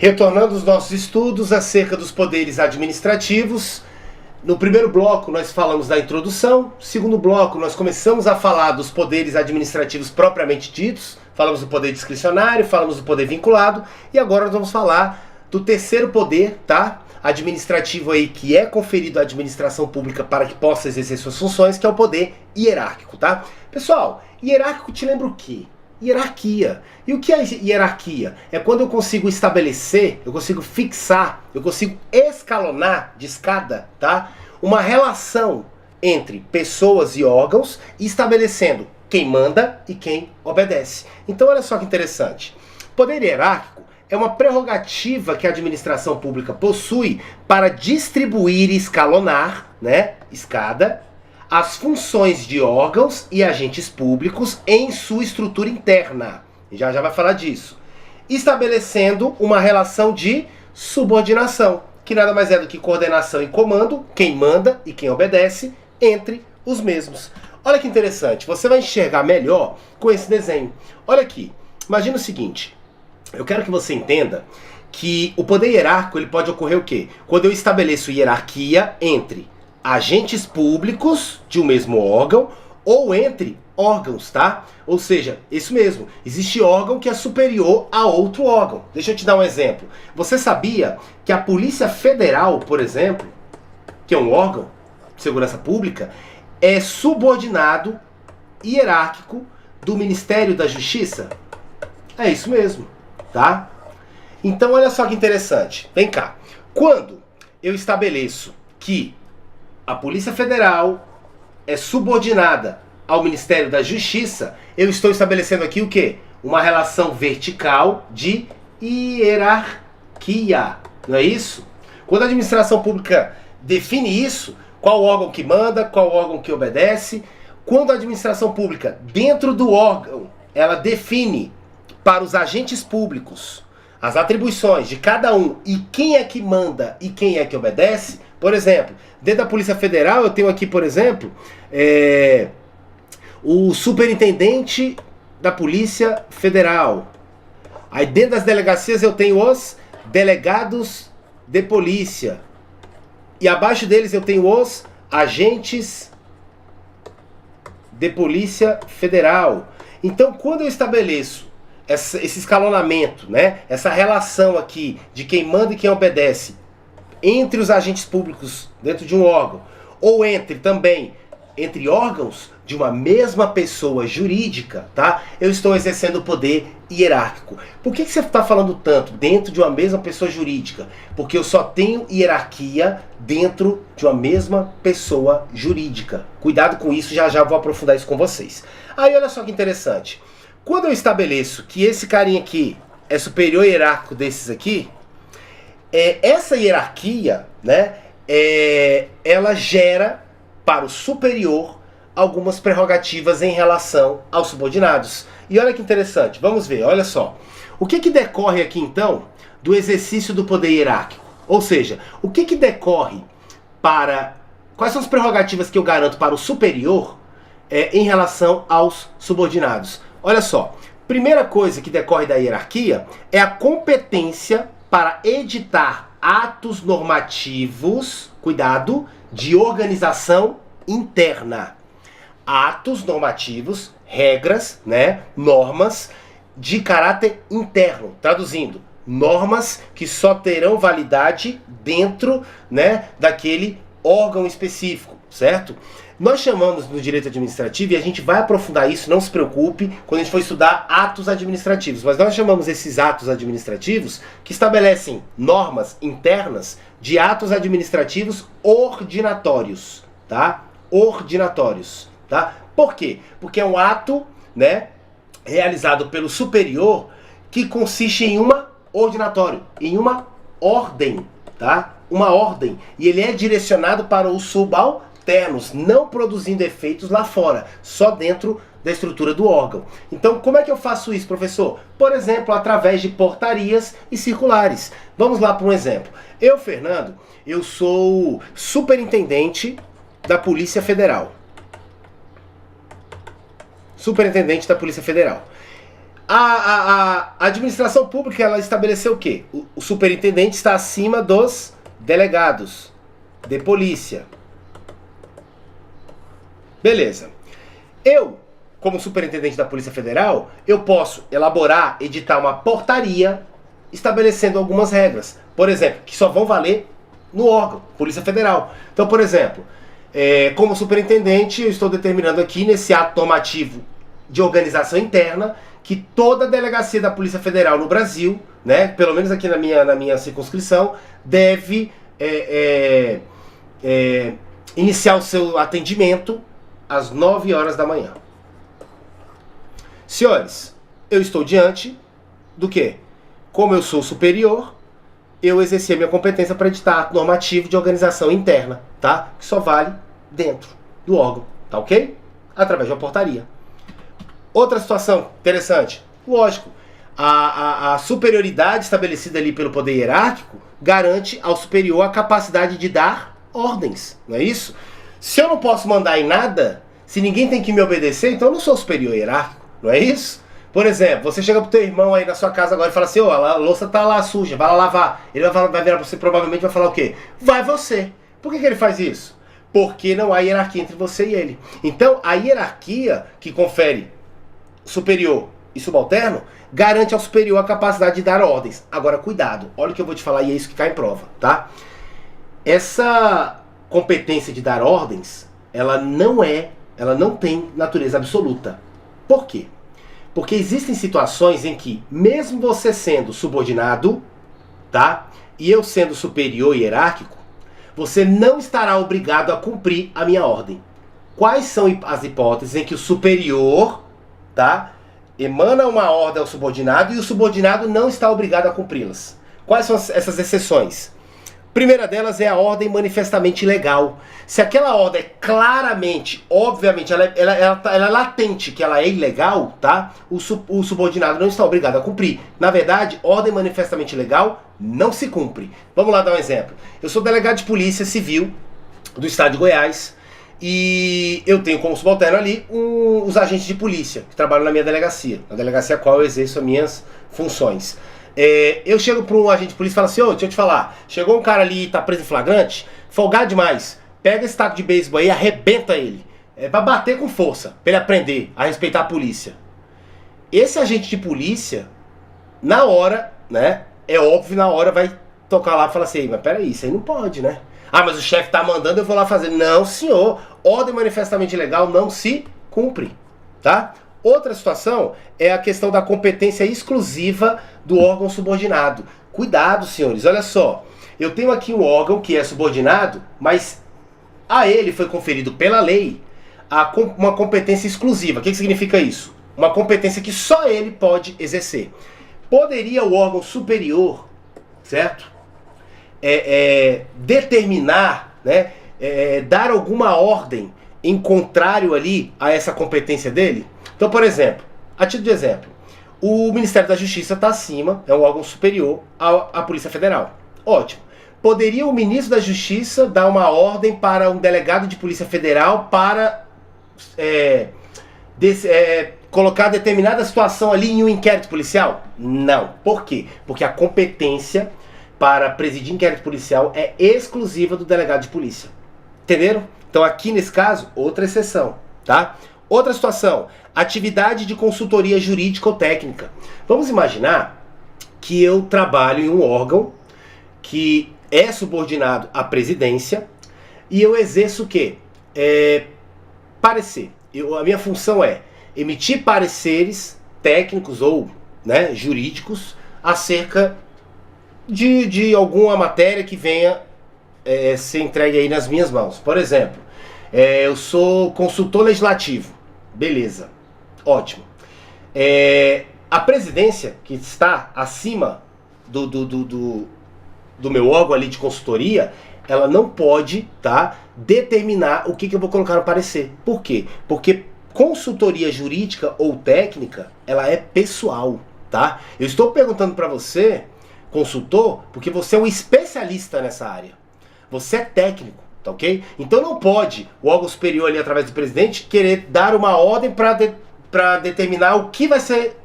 Retornando os nossos estudos acerca dos poderes administrativos, no primeiro bloco nós falamos da introdução, no segundo bloco nós começamos a falar dos poderes administrativos propriamente ditos, falamos do poder discricionário, falamos do poder vinculado, e agora nós vamos falar do terceiro poder, tá? Administrativo aí, que é conferido à administração pública para que possa exercer suas funções, que é o poder hierárquico, tá? Pessoal, hierárquico te lembra o quê? Hierarquia. E o que é hierarquia? É quando eu consigo estabelecer, eu consigo fixar, eu consigo escalonar de escada, tá? Uma relação entre pessoas e órgãos, estabelecendo quem manda e quem obedece. Então olha só que interessante. Poder hierárquico é uma prerrogativa que a administração pública possui para distribuir e escalonar, né, escada, as funções de órgãos e agentes públicos em sua estrutura interna. Já vai falar disso. Estabelecendo uma relação de subordinação, que nada mais é do que coordenação e comando, quem manda e quem obedece, entre os mesmos. Olha que interessante, você vai enxergar melhor com esse desenho. Olha aqui, imagina o seguinte, eu quero que você entenda que o poder hierárquico ele pode ocorrer o quê? Quando eu estabeleço hierarquia entre agentes públicos de um mesmo órgão ou entre órgãos, tá? Ou seja, isso mesmo, existe órgão que é superior a outro órgão. Deixa eu te dar um exemplo. Você sabia que a Polícia Federal, por exemplo, que é um órgão de segurança pública, é subordinado hierárquico do Ministério da Justiça? É isso mesmo, tá? Então olha só que interessante. Vem cá. Quando eu estabeleço que a Polícia Federal é subordinada ao Ministério da Justiça, eu estou estabelecendo aqui o quê? Uma relação vertical de hierarquia, não é isso? Quando a administração pública define isso, qual órgão que manda, qual órgão que obedece, quando a administração pública, dentro do órgão, ela define para os agentes públicos as atribuições de cada um e quem é que manda e quem é que obedece. Por exemplo, dentro da Polícia Federal eu tenho aqui, por exemplo, o superintendente da Polícia Federal. Aí dentro das delegacias eu tenho os delegados de polícia. E abaixo deles eu tenho os agentes de Polícia Federal. Então quando eu estabeleço esse escalonamento, né, essa relação aqui de quem manda e quem obedece entre os agentes públicos dentro de um órgão, ou entre órgãos de uma mesma pessoa jurídica, tá? Eu estou exercendo o poder hierárquico. Por que você está falando tanto dentro de uma mesma pessoa jurídica? Porque eu só tenho hierarquia dentro de uma mesma pessoa jurídica. Cuidado com isso, já vou aprofundar isso com vocês. Aí olha só que interessante. Quando eu estabeleço que esse carinha aqui é superior hierárquico desses aqui, essa hierarquia, né, ela gera para o superior algumas prerrogativas em relação aos subordinados. E olha que interessante, vamos ver, olha só. O que decorre aqui então do exercício do poder hierárquico? Ou seja, o que decorre para... Quais são as prerrogativas que eu garanto para o superior em relação aos subordinados? Olha só, primeira coisa que decorre da hierarquia é a competência para editar atos normativos, cuidado, de organização interna. Atos normativos, regras, né, normas de caráter interno. Traduzindo, normas que só terão validade dentro, né, daquele órgão específico, certo? Nós chamamos no direito administrativo, e a gente vai aprofundar isso, não se preocupe, quando a gente for estudar atos administrativos, mas nós chamamos esses atos administrativos que estabelecem normas internas de atos administrativos ordinatórios, tá? Ordinatórios, tá? Por quê? Porque é um ato, né, realizado pelo superior que consiste em ordinatório, em uma ordem, tá? Uma ordem, e ele é direcionado para os subalternos, não produzindo efeitos lá fora, só dentro da estrutura do órgão. Então, como é que eu faço isso, professor? Por exemplo, através de portarias e circulares. Vamos lá para um exemplo. Eu, Fernando, eu sou superintendente da Polícia Federal. Superintendente da Polícia Federal. A administração pública, ela estabeleceu o quê? O superintendente está acima dos delegados de polícia. Beleza. Eu, como superintendente da Polícia Federal, eu posso elaborar, editar uma portaria estabelecendo algumas regras. Por exemplo, que só vão valer no órgão, Polícia Federal. Então, por exemplo, como superintendente, eu estou determinando aqui nesse ato normativo de organização interna que toda delegacia da Polícia Federal no Brasil, né, pelo menos aqui na minha circunscrição, deve iniciar o seu atendimento às 9 horas da manhã. Senhores, eu estou diante do quê? Como eu sou superior, eu exerci a minha competência para editar ato normativo de organização interna, tá? Que só vale dentro do órgão, tá ok? Através de uma portaria. Outra situação interessante, lógico, a superioridade estabelecida ali pelo poder hierárquico garante ao superior a capacidade de dar ordens, não é isso? Se eu não posso mandar em nada, se ninguém tem que me obedecer, então eu não sou superior hierárquico, não é isso? Por exemplo, você chega pro teu irmão aí na sua casa agora e fala assim, ó, a louça tá lá suja, vai lá lavar. Ele vai virar pra você, provavelmente vai falar o quê? Vai você. Por que ele faz isso? Porque não há hierarquia entre você e ele. Então, a hierarquia que confere superior e subalterno garante ao superior a capacidade de dar ordens. Agora, cuidado, olha o que eu vou te falar e é isso que cai em prova, tá? Essa competência de dar ordens, ela não tem natureza absoluta. Por quê? Porque existem situações em que, mesmo você sendo subordinado, tá? E eu sendo superior hierárquico, você não estará obrigado a cumprir a minha ordem. Quais são as hipóteses em que o superior, tá, emana uma ordem ao subordinado e o subordinado não está obrigado a cumpri-las? Quais são essas exceções? Primeira delas é a ordem manifestamente ilegal. Se aquela ordem é claramente, obviamente, ela é latente que ela é ilegal, tá? O subordinado não está obrigado a cumprir. Na verdade, ordem manifestamente ilegal não se cumpre. Vamos lá dar um exemplo. Eu sou delegado de polícia civil do estado de Goiás e eu tenho como subalterno ali os agentes de polícia que trabalham na minha delegacia, na delegacia a qual eu exerço as minhas funções. Eu chego para um agente de polícia e falo assim, ô, deixa eu te falar, chegou um cara ali e tá preso em flagrante, folgado demais, pega esse taco de beisebol aí e arrebenta ele. Pra bater com força, pra ele aprender a respeitar a polícia. Esse agente de polícia, na hora, né, é óbvio, na hora vai tocar lá e falar assim, mas peraí, isso aí não pode, né? Ah, mas o chefe tá mandando, eu vou lá fazer. Não, senhor, ordem manifestamente ilegal não se cumpre, tá? Outra situação é a questão da competência exclusiva do órgão subordinado. Cuidado, senhores, olha só. Eu tenho aqui um órgão que é subordinado, mas a ele foi conferido pela lei uma competência exclusiva. O que significa isso? Uma competência que só ele pode exercer. Poderia o órgão superior, certo? Determinar, né? Dar alguma ordem em contrário ali a essa competência dele? Então, por exemplo, a título de exemplo, o Ministério da Justiça está acima, é um órgão superior à Polícia Federal. Ótimo. Poderia o ministro da Justiça dar uma ordem para um delegado de Polícia Federal para colocar determinada situação ali em um inquérito policial? Não. Por quê? Porque a competência para presidir inquérito policial é exclusiva do delegado de polícia. Entenderam? Então aqui nesse caso, outra exceção, tá? Outra situação, atividade de consultoria jurídica ou técnica. Vamos imaginar que eu trabalho em um órgão que é subordinado à presidência e eu exerço o quê? Parecer. A minha função é emitir pareceres técnicos ou, né, jurídicos acerca de alguma matéria que venha ser entregue aí nas minhas mãos. Por exemplo, eu sou consultor legislativo. Beleza, ótimo. A presidência, que está acima do meu órgão ali de consultoria, ela não pode, tá, determinar o que eu vou colocar no parecer. Por quê? Porque consultoria jurídica ou técnica, ela é pessoal, tá? Eu estou perguntando para você, consultor, porque você é um especialista nessa área. Você é técnico. Tá ok? Então não pode o órgão superior ali através do presidente querer dar uma ordem para determinar o que vai ser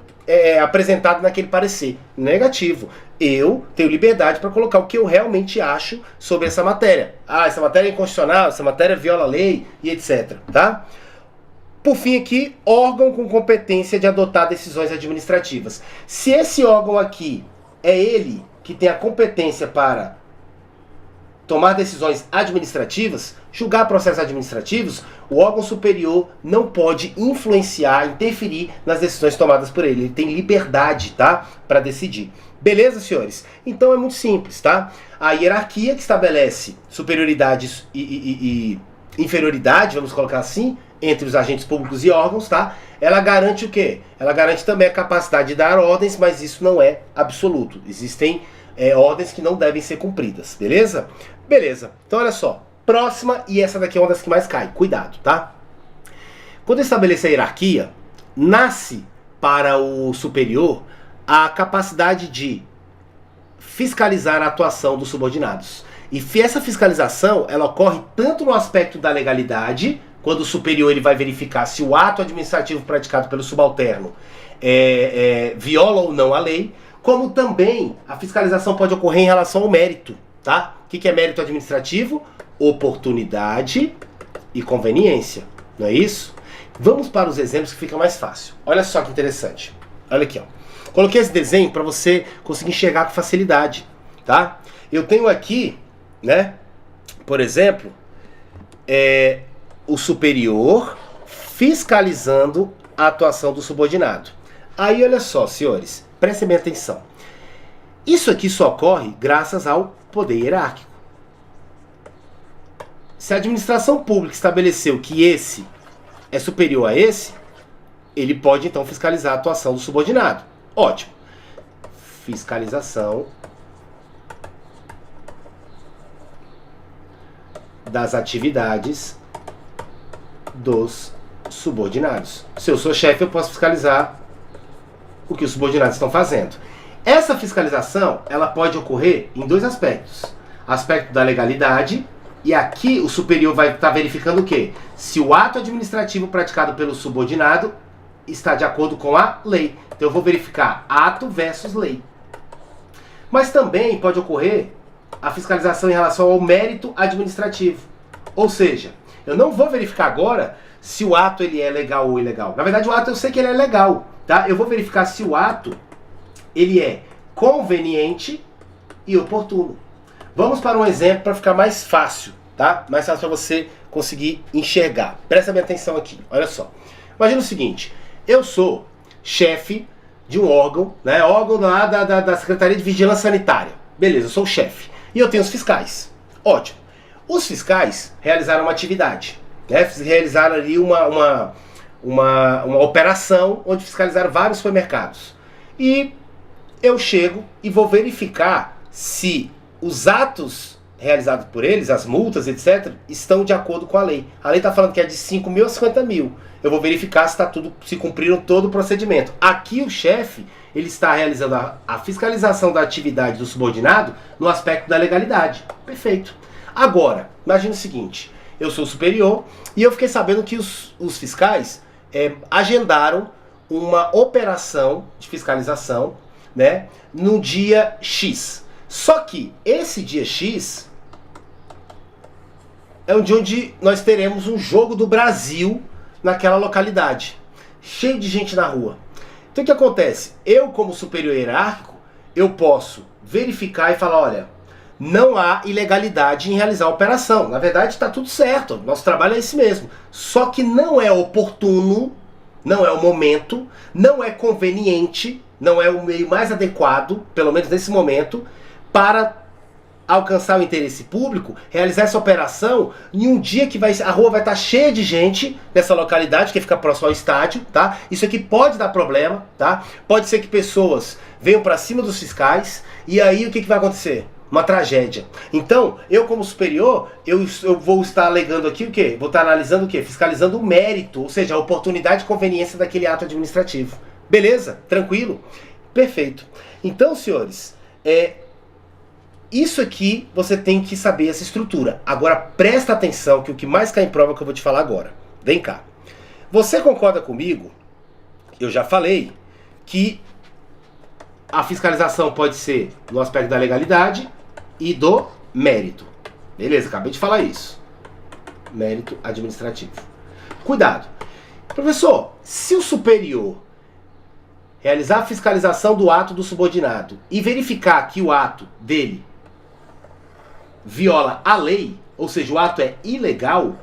apresentado naquele parecer. Negativo. Eu tenho liberdade para colocar o que eu realmente acho sobre essa matéria. Ah, essa matéria é inconstitucional, essa matéria viola a lei e etc. Tá? Por fim aqui, órgão com competência de adotar decisões administrativas. Se esse órgão aqui é ele que tem a competência para tomar decisões administrativas, julgar processos administrativos, o órgão superior não pode influenciar, interferir nas decisões tomadas por ele. Ele tem liberdade, tá, para decidir. Beleza, senhores? Então é muito simples, tá? A hierarquia que estabelece superioridade e inferioridade, vamos colocar assim, entre os agentes públicos e órgãos, tá? Ela garante o quê? Ela garante também a capacidade de dar ordens, mas isso não é absoluto. Existem ordens que não devem ser cumpridas, beleza? Beleza. Então olha só. Próxima, e essa daqui é uma das que mais cai. Cuidado, tá? Quando estabelece a hierarquia, nasce para o superior a capacidade de fiscalizar a atuação dos subordinados. E essa fiscalização, ela ocorre tanto no aspecto da legalidade, quando o superior ele vai verificar se o ato administrativo praticado pelo subalterno viola ou não a lei, como também a fiscalização pode ocorrer em relação ao mérito, tá? O que é mérito administrativo? Oportunidade e conveniência, não é isso? Vamos para os exemplos que fica mais fácil. Olha só que interessante. Olha aqui, ó. Coloquei esse desenho para você conseguir enxergar com facilidade, tá? Eu tenho aqui, né, por exemplo, o superior fiscalizando a atuação do subordinado. Aí, olha só, senhores, prestem bem atenção. Isso aqui só ocorre graças ao poder hierárquico. Se a administração pública estabeleceu que esse é superior a esse, ele pode então fiscalizar a atuação do subordinado. Ótimo. Fiscalização das atividades dos subordinados. Se eu sou chefe, eu posso fiscalizar o que os subordinados estão fazendo. Essa fiscalização, ela pode ocorrer em dois aspectos. Aspecto da legalidade, e aqui o superior vai estar verificando o quê? Se o ato administrativo praticado pelo subordinado está de acordo com a lei. Então eu vou verificar ato versus lei. Mas também pode ocorrer a fiscalização em relação ao mérito administrativo. Ou seja, eu não vou verificar agora se o ato ele é legal ou ilegal. Na verdade, o ato eu sei que ele é legal, tá? Eu vou verificar se o ato ele é conveniente e oportuno. Vamos para um exemplo para ficar mais fácil, tá? Mais fácil para você conseguir enxergar. Presta bem atenção aqui, olha só. Imagina o seguinte, eu sou chefe de um órgão, né? Órgão lá da Secretaria de Vigilância Sanitária. Beleza, eu sou o chefe. E eu tenho os fiscais. Ótimo. Os fiscais realizaram uma atividade, né? Realizaram ali uma operação onde fiscalizaram vários supermercados. E eu chego e vou verificar se os atos realizados por eles, as multas, etc., estão de acordo com a lei. A lei está falando que é de 5 mil a 50 mil. Eu vou verificar se cumpriram todo o procedimento. Aqui o chefe, ele está realizando a fiscalização da atividade do subordinado no aspecto da legalidade. Perfeito. Agora, imagine o seguinte, eu sou superior e eu fiquei sabendo que os fiscais agendaram uma operação de fiscalização, né, no dia X. Só que esse dia X é um dia onde nós teremos um jogo do Brasil naquela localidade, cheio de gente na rua. Então o que acontece? Eu, como superior hierárquico, eu posso verificar e falar, olha, não há ilegalidade em realizar a operação. Na verdade está tudo certo, nosso trabalho é esse mesmo. Só que não é oportuno, não é o momento, não é conveniente, não é o meio mais adequado, pelo menos nesse momento, para alcançar o interesse público, realizar essa operação em um dia que a rua vai estar cheia de gente nessa localidade, que fica próximo ao estádio, tá? Isso aqui pode dar problema, tá? Pode ser que pessoas venham para cima dos fiscais, e aí o que vai acontecer? Uma tragédia. Então, eu como superior, eu vou estar alegando aqui o quê? Vou estar analisando o quê? Fiscalizando o mérito, ou seja, a oportunidade e conveniência daquele ato administrativo. Beleza? Tranquilo? Perfeito. Então, senhores, isso aqui você tem que saber essa estrutura. Agora presta atenção que o que mais cai em prova é o que eu vou te falar agora. Vem cá. Você concorda comigo? Eu já falei que a fiscalização pode ser no aspecto da legalidade e do mérito. Beleza, acabei de falar isso. Mérito administrativo. Cuidado. Professor, se o superior realizar a fiscalização do ato do subordinado e verificar que o ato dele viola a lei, ou seja, o ato é ilegal,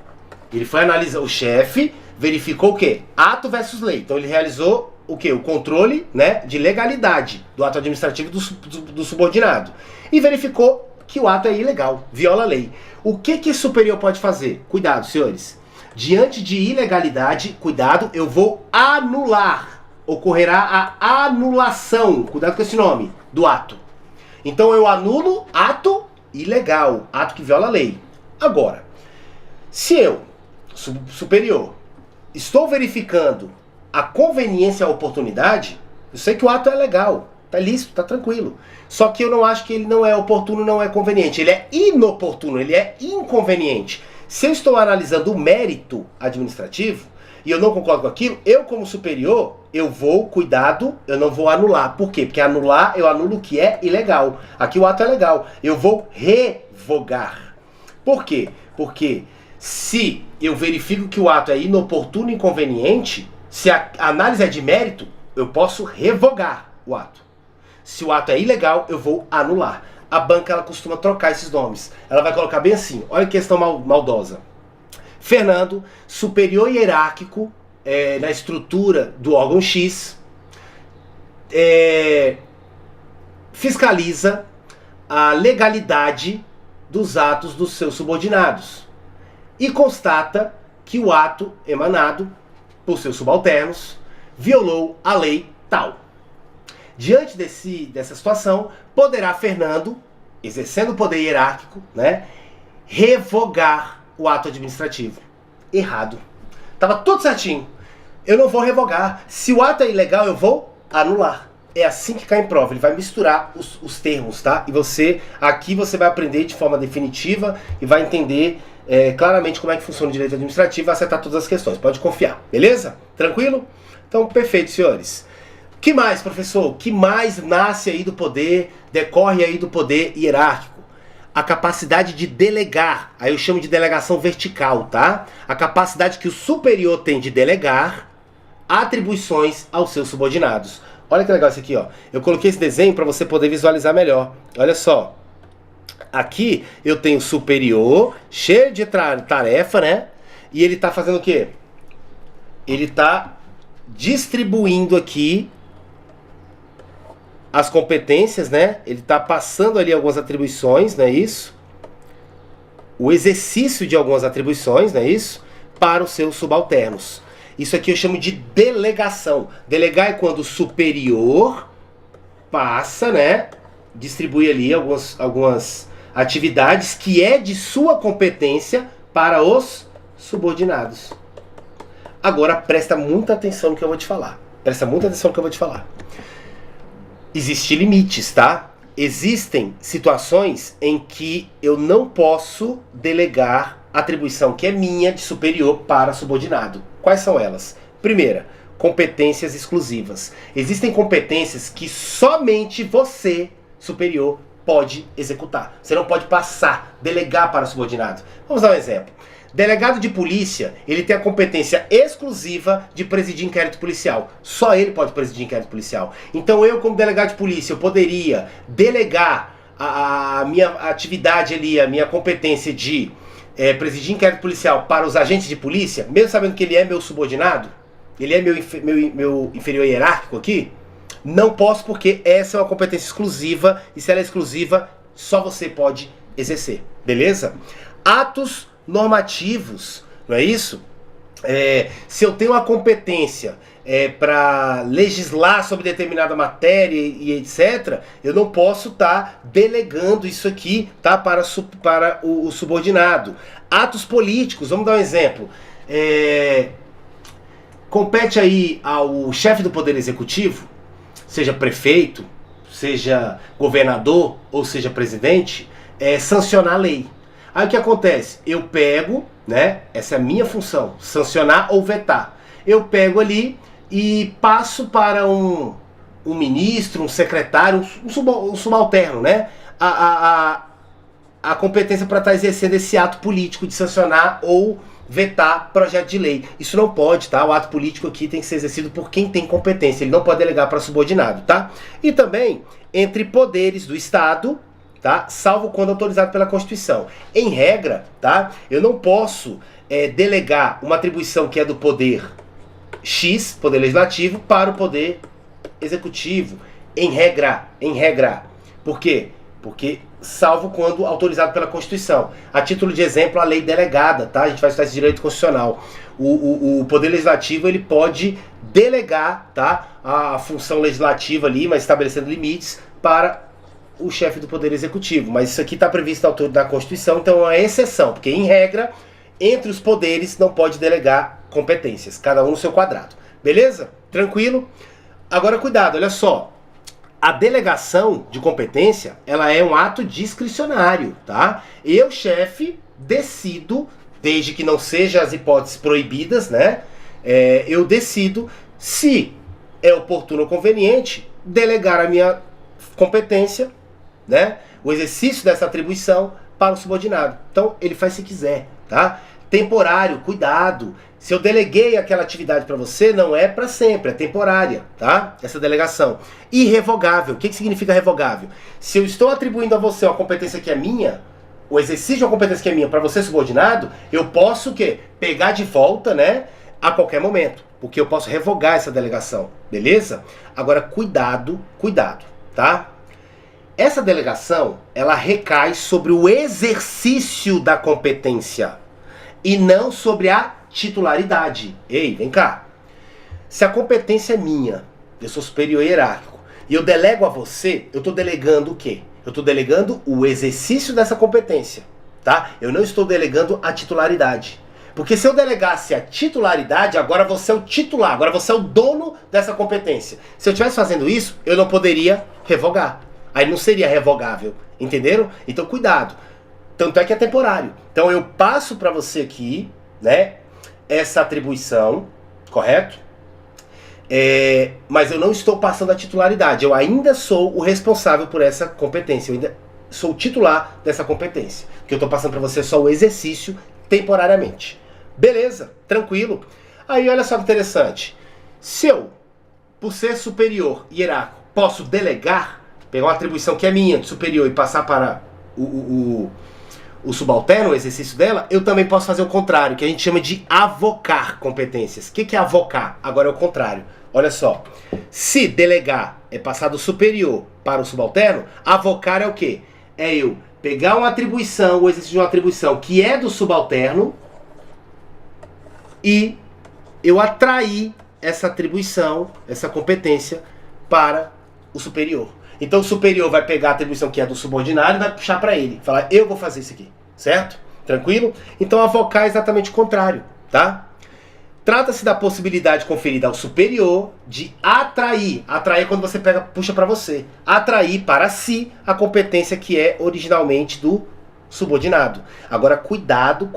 ele foi analisar, o chefe verificou o quê? Ato versus lei. Então ele realizou o quê? O controle, né, de legalidade do ato administrativo do subordinado. E verificou que o ato é ilegal, viola a lei. O que esse superior pode fazer? Cuidado, senhores. Diante de ilegalidade, cuidado, eu vou anular. Ocorrerá a anulação, cuidado com esse nome, do ato. Então eu anulo ato ilegal, ato que viola a lei. Agora, se eu, superior, estou verificando a conveniência, a oportunidade, eu sei que o ato é legal, tá lícito, tá tranquilo. Só que eu não acho que ele não é oportuno, não é conveniente. Ele é inoportuno, ele é inconveniente. Se eu estou analisando o mérito administrativo e eu não concordo com aquilo, eu como superior, eu vou, cuidado, eu não vou anular. Por quê? Porque anular, eu anulo o que é ilegal. Aqui o ato é legal. Eu vou revogar. Por quê? Porque se eu verifico que o ato é inoportuno e inconveniente, se a análise é de mérito, eu posso revogar o ato. Se o ato é ilegal, eu vou anular. A banca, ela costuma trocar esses nomes. Ela vai colocar bem assim, olha que questão maldosa. Fernando, superior hierárquico na estrutura do órgão X, fiscaliza a legalidade dos atos dos seus subordinados e constata que o ato emanado por seus subalternos violou a lei tal. Diante dessa situação, poderá Fernando, exercendo o poder hierárquico, né, revogar o ato administrativo. Errado. Tava tudo certinho. Eu não vou revogar. Se o ato é ilegal, eu vou anular. É assim que cai em prova. Ele vai misturar os termos, tá? E aqui você vai aprender de forma definitiva e vai entender claramente como é que funciona o direito administrativo e vai acertar todas as questões. Pode confiar. Beleza? Tranquilo? Então, perfeito, senhores. O que mais, professor? O que mais nasce aí do poder, decorre aí do poder hierárquico? A capacidade de delegar, aí eu chamo de delegação vertical, tá? A capacidade que o superior tem de delegar atribuições aos seus subordinados. Olha que legal isso aqui, ó. Eu coloquei esse desenho para você poder visualizar melhor. Olha só. Aqui eu tenho o superior, cheio de tarefa, né? E ele tá fazendo o quê? Ele tá distribuindo aqui as competências, né? Ele está passando ali algumas atribuições, não é isso? O exercício de algumas atribuições, não é isso? Para os seus subalternos. Isso aqui eu chamo de delegação. Delegar é quando o superior passa, né? Distribui ali algumas atividades que é de sua competência para os subordinados. Agora presta muita atenção no que eu vou te falar. Presta muita atenção no que eu vou te falar. Existem limites, tá? Existem situações em que eu não posso delegar atribuição que é minha de superior para subordinado. Quais são elas? Primeira, competências exclusivas. Existem competências que somente você, superior, pode executar. Você não pode passar, delegar para subordinado. Vamos dar um exemplo. Delegado de polícia, ele tem a competência exclusiva de presidir inquérito policial. Só ele pode presidir inquérito policial. Então eu, como delegado de polícia, eu poderia delegar a minha atividade ali, a minha competência de presidir inquérito policial para os agentes de polícia, mesmo sabendo que ele é meu subordinado, ele é meu inferior hierárquico aqui. Não posso, porque essa é uma competência exclusiva, e se ela é exclusiva, só você pode exercer. Beleza? Atos normativos, não é isso? Se eu tenho uma competência para legislar sobre determinada matéria e etc., eu não posso estar delegando isso aqui, tá, para o subordinado. Atos políticos, vamos dar um exemplo. Compete aí ao chefe do Poder Executivo, seja prefeito, seja governador ou seja presidente, sancionar a lei. Aí o que acontece? Eu pego, né? Essa é a minha função, sancionar ou vetar. Eu pego ali e passo para um um ministro, um secretário, um subalterno, né? A competência para estar exercendo esse ato político de sancionar ou vetar projeto de lei. Isso não pode, tá? O ato político aqui tem que ser exercido por quem tem competência. Ele não pode delegar para subordinado, tá? E também entre poderes do Estado, tá? Salvo quando autorizado pela Constituição. Em regra, tá? Eu não posso delegar uma atribuição que é do poder X, poder legislativo, para o poder executivo. Em regra. Por quê? Porque salvo quando autorizado pela Constituição. A título de exemplo, a lei delegada, tá? A gente vai estudar esse direito constitucional. O Poder Legislativo, ele pode delegar, tá? A função legislativa ali, mas estabelecendo limites para o chefe do Poder Executivo. Mas isso aqui está previsto na Constituição, então é uma exceção, porque em regra, entre os poderes não pode delegar competências, cada um no seu quadrado. Beleza? Tranquilo? Agora cuidado, olha só. A delegação de competência, ela é um ato discricionário, tá? Eu, chefe, decido, desde que não seja as hipóteses proibidas, né? Eu decido, se é oportuno ou conveniente, delegar a minha competência, né? O exercício dessa atribuição para o subordinado. Então, ele faz se quiser, tá? Temporário, cuidado. Se eu deleguei aquela atividade para você, não é para sempre, é temporária, tá? Essa delegação. Irrevogável. O que significa revogável? Se eu estou atribuindo a você uma competência que é minha, o exercício de uma competência que é minha para você subordinado, eu posso o quê? Pegar de volta, né? A qualquer momento. Porque eu posso revogar essa delegação, beleza? Agora, cuidado, tá? Essa delegação, ela recai sobre o exercício da competência e não sobre a titularidade. Ei, vem cá. Se a competência é minha, eu sou superior hierárquico, e eu delego a você, eu estou delegando o quê? Eu estou delegando o exercício dessa competência, tá? Eu não estou delegando a titularidade. Porque se eu delegasse a titularidade, agora você é o titular, agora você é o dono dessa competência. Se eu estivesse fazendo isso, eu não poderia revogar. Aí não seria revogável, entenderam? Então cuidado. Tanto é que é temporário. Então eu passo para você aqui, né, essa atribuição, correto? Mas eu não estou passando a titularidade. Eu ainda sou o responsável por essa competência. Eu ainda sou o titular dessa competência. Que eu estou passando para você só o exercício temporariamente. Beleza, tranquilo. Aí olha só que interessante. Se eu, por ser superior hierárquico, posso delegar, pegar uma atribuição que é minha, de superior, e passar para o subalterno, o exercício dela, eu também posso fazer o contrário, que a gente chama de avocar competências. O que é avocar? Agora é o contrário. Olha só. Se delegar é passar do superior para o subalterno, avocar é o quê? É eu pegar uma atribuição, o exercício de uma atribuição que é do subalterno, e eu atrair essa atribuição, essa competência, para o superior. Então o superior vai pegar a atribuição que é do subordinado e vai puxar para ele. Falar, eu vou fazer isso aqui. Certo? Tranquilo? Então avocar é exatamente o contrário, tá? Trata-se da possibilidade conferida ao superior de atrair. Atrair é quando você puxa para você. Atrair para si a competência que é originalmente do subordinado. Agora cuidado.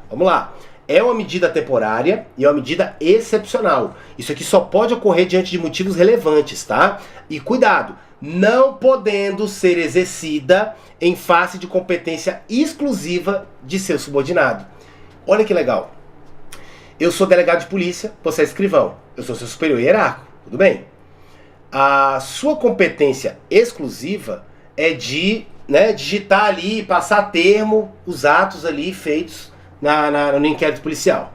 Vamos lá. É uma medida temporária e é uma medida excepcional. Isso aqui só pode ocorrer diante de motivos relevantes, tá? E cuidado, não podendo ser exercida em face de competência exclusiva de seu subordinado. Olha que legal. Eu sou delegado de polícia, você é escrivão. Eu sou seu superior hierárquico, tudo bem? A sua competência exclusiva é de, né, digitar ali e passar a termo os atos ali feitos no inquérito policial.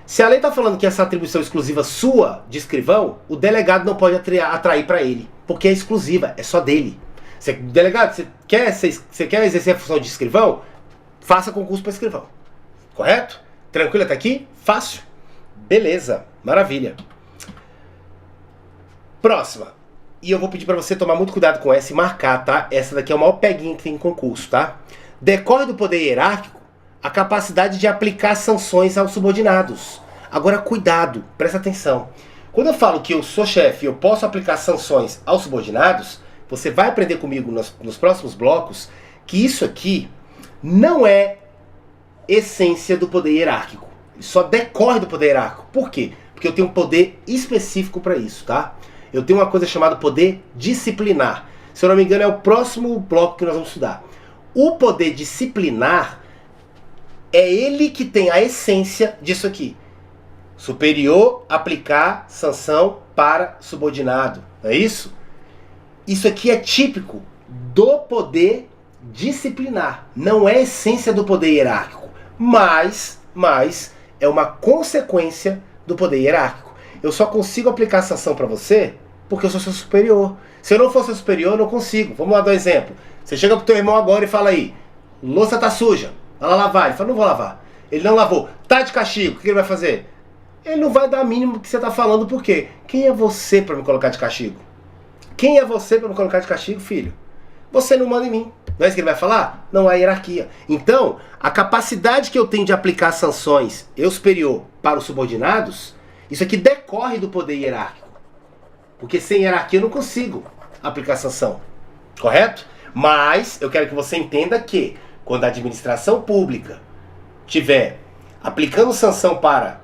Se a lei está falando que essa atribuição exclusiva sua, de escrivão, o delegado não pode atrair para ele, porque é exclusiva, é só dele. Delegado, você quer exercer a função de escrivão? Faça concurso para escrivão. Correto? Tranquilo até aqui? Fácil? Beleza, maravilha. Próxima. E eu vou pedir para você tomar muito cuidado com essa e marcar, tá? Essa daqui é o maior peguinho que tem em concurso, tá? Decorre do poder hierárquico a capacidade de aplicar sanções aos subordinados. Agora, cuidado, presta atenção. Quando eu falo que eu sou chefe e eu posso aplicar sanções aos subordinados, você vai aprender comigo nos próximos blocos que isso aqui não é essência do poder hierárquico. Ele só decorre do poder hierárquico. Por quê? Porque eu tenho um poder específico para isso, tá? eu tenho uma coisa chamada poder disciplinar. Se eu não me engano, é o próximo bloco que nós vamos estudar. O poder disciplinar é ele que tem a essência disso aqui. Superior aplicar sanção para subordinado. Não é isso? Isso aqui é típico do poder disciplinar. Não é a essência do poder hierárquico, mas é uma consequência do poder hierárquico. Eu só consigo aplicar sanção para você porque eu sou seu superior. Se eu não fosse seu superior, eu não consigo. Vamos lá dar um exemplo. Você chega pro teu irmão agora e fala aí, louça tá suja, vai lá lavar. Ele fala, não vou lavar. Ele não lavou. Tá de castigo, o que ele vai fazer? Ele não vai dar a mínimo que você tá falando, por quê? Quem é você para me colocar de castigo? Quem é você para me colocar de castigo, filho? Você não manda em mim. Não é isso que ele vai falar? Não há hierarquia. Então, a capacidade que eu tenho de aplicar sanções, eu superior, para os subordinados, isso aqui decorre do poder hierárquico. Porque sem hierarquia eu não consigo aplicar sanção. Correto? Mas eu quero que você entenda que quando a administração pública estiver aplicando sanção para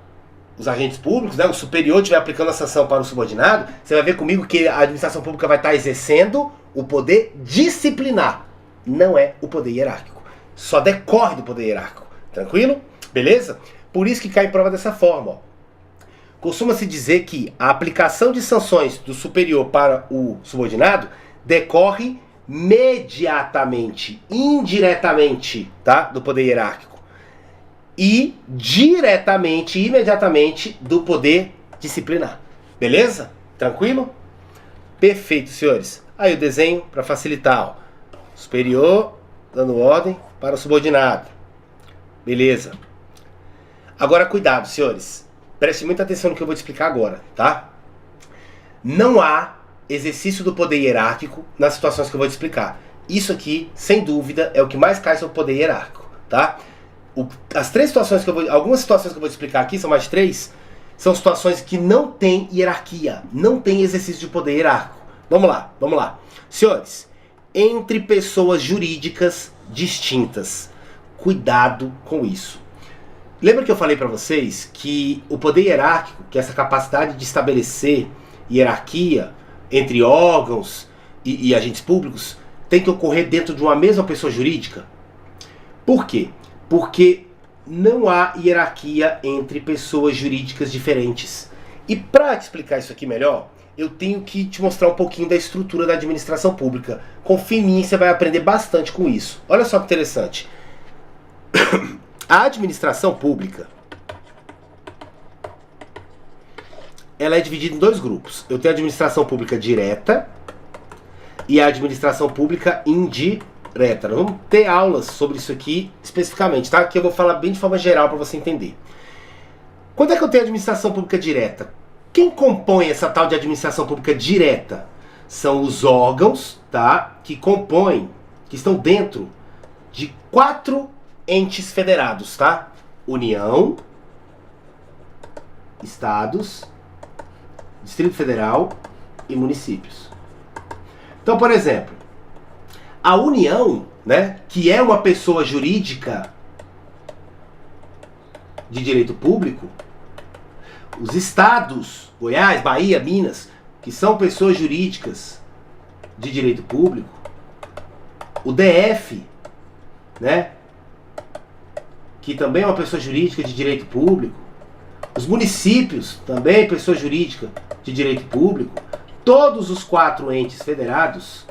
os agentes públicos, né, o superior estiver aplicando a sanção para o subordinado, você vai ver comigo que a administração pública vai estar exercendo o poder disciplinar. Não é o poder hierárquico. Só decorre do poder hierárquico. Tranquilo? Beleza? Por isso que cai em prova dessa forma. Ó. Costuma-se dizer que a aplicação de sanções do superior para o subordinado decorre mediatamente, indiretamente, tá, do poder hierárquico. E diretamente, imediatamente, do poder disciplinar. Beleza? Tranquilo? Perfeito, senhores. Aí o desenho para facilitar. Ó. Superior dando ordem para o subordinado. Beleza. Agora cuidado, senhores. Preste muita atenção no que eu vou te explicar agora, tá? Não há exercício do poder hierárquico nas situações que eu vou te explicar. Isso aqui, sem dúvida, é o que mais cai sobre o poder hierárquico, tá? As três situações que eu vou... Algumas situações que eu vou te explicar aqui, são mais de 3, são situações que não tem hierarquia, não tem exercício de poder hierárquico. Vamos lá, vamos lá. Senhores, entre pessoas jurídicas distintas, cuidado com isso. Lembra que eu falei para vocês que o poder hierárquico, que é essa capacidade de estabelecer hierarquia entre órgãos e agentes públicos, tem que ocorrer dentro de uma mesma pessoa jurídica? Por quê? Porque não há hierarquia entre pessoas jurídicas diferentes. E para te explicar isso aqui melhor, eu tenho que te mostrar um pouquinho da estrutura da administração pública. Confia em mim, você vai aprender bastante com isso. Olha só que interessante. A administração pública, ela é dividida em 2 grupos. Eu tenho a administração pública direta e a administração pública indireta. Nós vamos ter aulas sobre isso aqui especificamente, tá? Que eu vou falar bem de forma geral para você entender. Quando é que eu tenho administração pública direta? Quem compõe essa tal de administração pública direta? São os órgãos, tá? Que compõem, que estão dentro de 4 entes federados, tá? União, estados, Distrito Federal e municípios. Então, por exemplo, a União, né, que é uma pessoa jurídica de direito público, os estados, Goiás, Bahia, Minas, que são pessoas jurídicas de direito público, o DF, né, que também é uma pessoa jurídica de direito público, os municípios, também pessoa jurídica de direito público, todos os 4 entes federados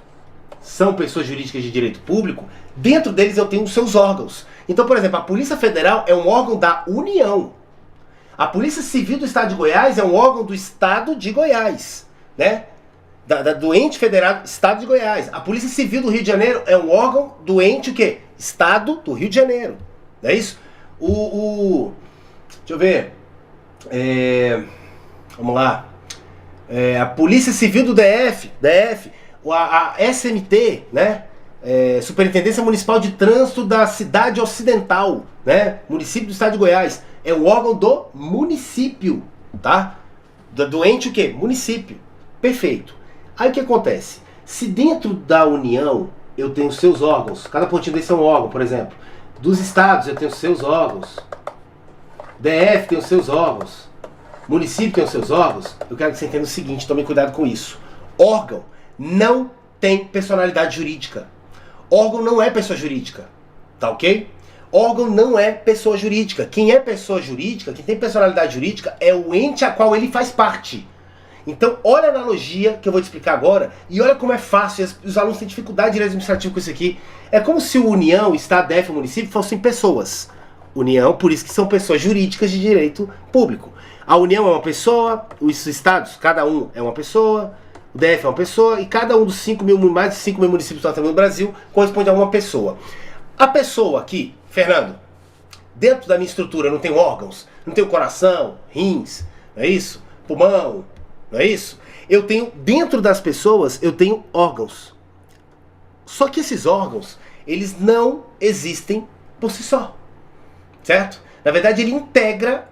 são pessoas jurídicas de direito público, dentro deles eu tenho os seus órgãos. Então, por exemplo, a Polícia Federal é um órgão da União. A Polícia Civil do Estado de Goiás é um órgão do Estado de Goiás, né? Do ente federado Estado de Goiás. A Polícia Civil do Rio de Janeiro é um órgão do ente o quê? Estado do Rio de Janeiro. Não é isso? Deixa eu ver. Vamos lá. A Polícia Civil do DF, a SMT, né? Superintendência Municipal de Trânsito da Cidade Ocidental, né? Município do Estado de Goiás. É o órgão do município, tá? Do ente o quê? Município. Perfeito. Aí o que acontece? Se dentro da União eu tenho seus órgãos, cada pontinho desse é um órgão, por exemplo. Dos estados eu tenho seus órgãos. DF tem os seus órgãos. município tem os seus órgãos, eu quero que você entenda o seguinte, tome cuidado com isso. Órgão não tem personalidade jurídica. Órgão não é pessoa jurídica, tá ok? Órgão não é pessoa jurídica. Quem é pessoa jurídica, quem tem personalidade jurídica, é o ente a qual ele faz parte. Então, olha a analogia que eu vou te explicar agora e olha como é fácil. Os alunos têm dificuldade de direito administrativo com isso aqui. É como se o União, Estado, DF e município fossem pessoas. União, por isso que são pessoas jurídicas de direito público. A União é uma pessoa, os estados, cada um é uma pessoa, o DF é uma pessoa e cada um dos mais de 5 mil municípios que nós temos no Brasil corresponde a uma pessoa. A pessoa aqui, Fernando, dentro da minha estrutura não tem órgãos, não tem coração, rins, não é isso? Pulmão, não é isso? Eu tenho, dentro das pessoas, eu tenho órgãos. Só que esses órgãos, eles não existem por si só, certo? Na verdade, ele integra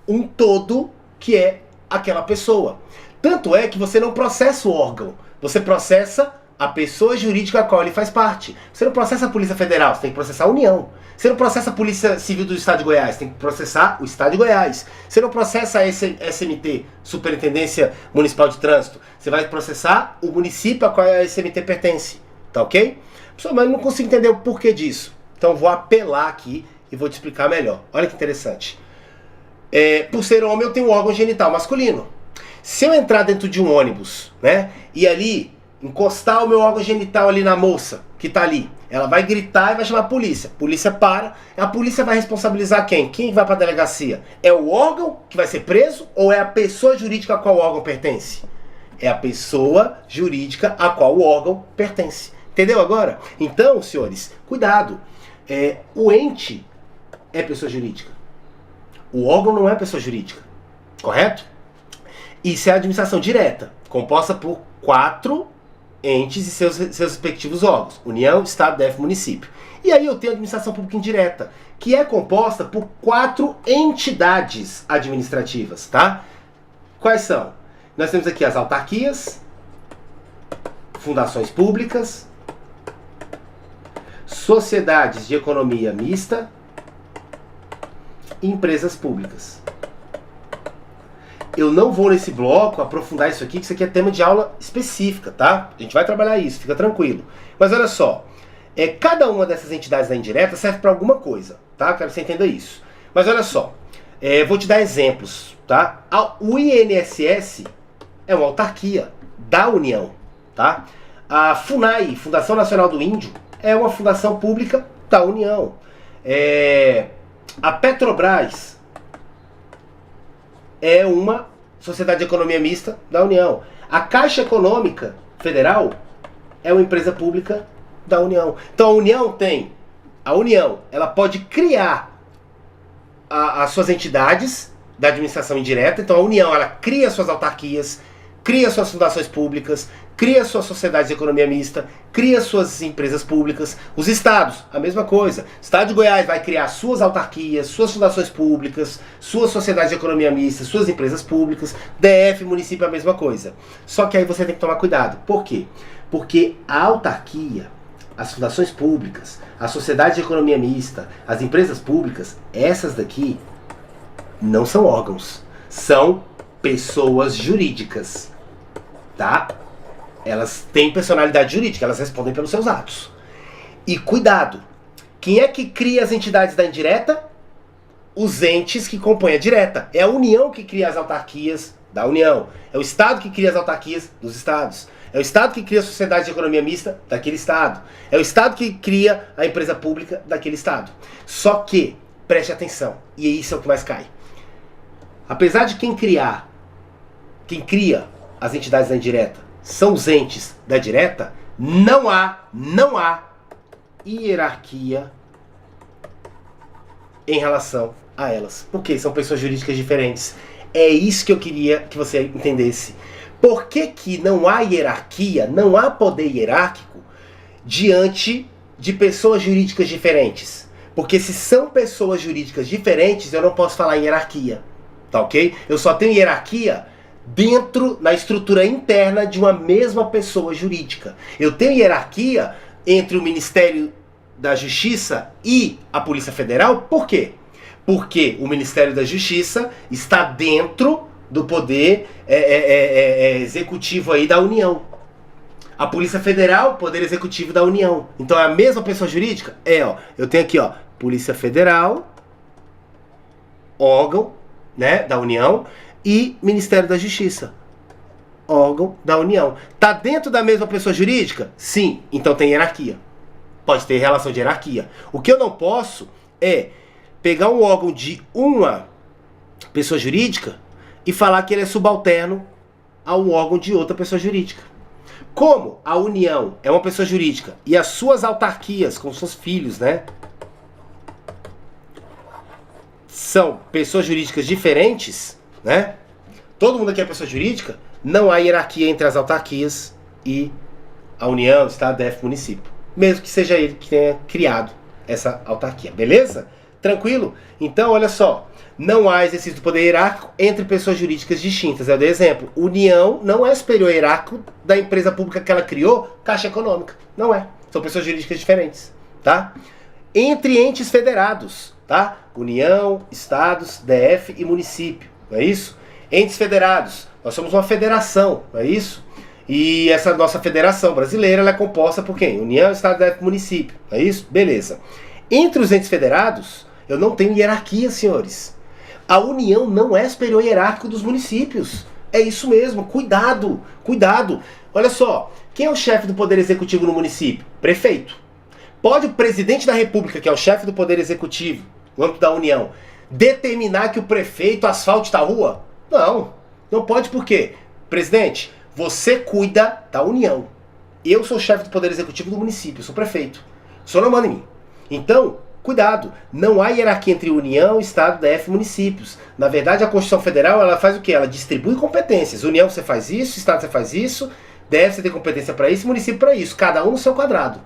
um todo que é aquela pessoa. Tanto é que você não processa o órgão, você processa a pessoa jurídica a qual ele faz parte. Você não processa a Polícia Federal, você tem que processar a União. Você não processa a Polícia Civil do Estado de Goiás, tem que processar o Estado de Goiás. Você não processa a SMT, Superintendência Municipal de Trânsito, você vai processar o município a qual a SMT pertence, tá ok? Pessoal, mas eu não consigo entender o porquê disso. Então vou apelar aqui e vou te explicar melhor. Olha que interessante. Por ser homem eu tenho um órgão genital masculino. Se eu entrar dentro de um ônibus, né, e ali encostar o meu órgão genital ali na moça que tá ali, ela vai gritar e vai chamar a polícia. A polícia para, a polícia vai responsabilizar quem? Quem vai para a delegacia? É o órgão que vai ser preso ou é a pessoa jurídica a qual o órgão pertence? É a pessoa jurídica a qual o órgão pertence. Entendeu agora? Então, senhores, cuidado. O ente é pessoa jurídica. O órgão não é pessoa jurídica. Correto? Isso é a administração direta, composta por 4 entes e seus respectivos órgãos. União, Estado, DF, município. E aí eu tenho a administração pública indireta, que é composta por 4 entidades administrativas, tá? Quais são? Nós temos aqui as autarquias, fundações públicas, sociedades de economia mista e empresas públicas. Eu não vou nesse bloco aprofundar isso aqui, que isso aqui é tema de aula específica, tá? A gente vai trabalhar isso, fica tranquilo. Mas olha só, cada uma dessas entidades da indireta serve para alguma coisa, tá? Quero que você entenda isso. Mas olha só, vou te dar exemplos, tá? O INSS é uma autarquia da União, tá? A FUNAI, Fundação Nacional do Índio, é uma fundação pública da União. A Petrobras é uma sociedade de economia mista da União. A Caixa Econômica Federal é uma empresa pública da União. Então a União, ela pode criar as suas entidades da administração indireta. Então a União, ela cria suas autarquias, cria suas fundações públicas, cria suas sociedades de economia mista, cria suas empresas públicas. Os estados, a mesma coisa. O Estado de Goiás vai criar suas autarquias, suas fundações públicas, suas sociedades de economia mista, suas empresas públicas. DF, município, a mesma coisa. Só que aí você tem que tomar cuidado. Por quê? Porque a autarquia, as fundações públicas, a sociedade de economia mista, as empresas públicas, essas daqui não são órgãos. São pessoas jurídicas, tá? Elas têm personalidade jurídica, elas respondem pelos seus atos. E cuidado, quem é que cria as entidades da indireta? Os entes que compõem a direta. É a União que cria as autarquias da União. É o Estado que cria as autarquias dos Estados. É o Estado que cria a sociedade de economia mista daquele Estado. É o Estado que cria a empresa pública daquele Estado. Só que, preste atenção, e isso é o que mais cai. Apesar de quem cria as entidades da indireta são os entes da direta, não há hierarquia em relação a elas. Porque são pessoas jurídicas diferentes. É isso que eu queria que você entendesse. Por que não há hierarquia, não há poder hierárquico diante de pessoas jurídicas diferentes? Porque se são pessoas jurídicas diferentes, eu não posso falar em hierarquia. Tá ok? Eu só tenho hierarquia dentro, na estrutura interna de uma mesma pessoa jurídica. Eu tenho hierarquia entre o Ministério da Justiça e a Polícia Federal. Por quê? Porque o Ministério da Justiça está dentro do poder executivo aí da União. A Polícia Federal, poder executivo da União. Então é a mesma pessoa jurídica? Eu tenho aqui, Polícia Federal, órgão, né, da União, e Ministério da Justiça, órgão da União. Tá dentro da mesma pessoa jurídica? Sim, então tem hierarquia. Pode ter relação de hierarquia. O que eu não posso é pegar um órgão de uma pessoa jurídica e falar que ele é subalterno a um órgão de outra pessoa jurídica. Como a União é uma pessoa jurídica e as suas autarquias, com seus filhos, né, são pessoas jurídicas diferentes, né? Todo mundo aqui é pessoa jurídica, não há hierarquia entre as autarquias e a União, Estado, DF, município. Mesmo que seja ele que tenha criado essa autarquia, beleza? Tranquilo? Então, olha só, não há exercício do poder hierárquico entre pessoas jurídicas distintas. Eu dei exemplo. União não é superior hierárquico da empresa pública que ela criou, Caixa Econômica. Não é. São pessoas jurídicas diferentes, tá? Entre entes federados, tá? União, estados, DF e município, não é isso? Entes federados, nós somos uma federação, não é isso? E essa nossa federação brasileira, ela é composta por quem? União, estado, DF e município, não é isso? Beleza. Entre os entes federados, eu não tenho hierarquia, senhores. A União não é superior hierárquico dos municípios. É isso mesmo, cuidado, cuidado. Olha só, quem é o chefe do poder executivo no município? Prefeito. Pode o presidente da República, que é o chefe do poder executivo, no âmbito da União, determinar que o prefeito asfalte tal rua? Não, não pode. Por quê? Presidente, você cuida da União. Eu sou chefe do poder executivo do município, eu sou prefeito. O senhor não manda em mim. Então, cuidado, não há hierarquia entre União, Estado, DF e municípios. Na verdade, a Constituição Federal, ela faz o quê? Ela distribui competências. União, você faz isso, Estado, você faz isso, DF, você tem competência para isso, município para isso. Cada um no seu quadrado.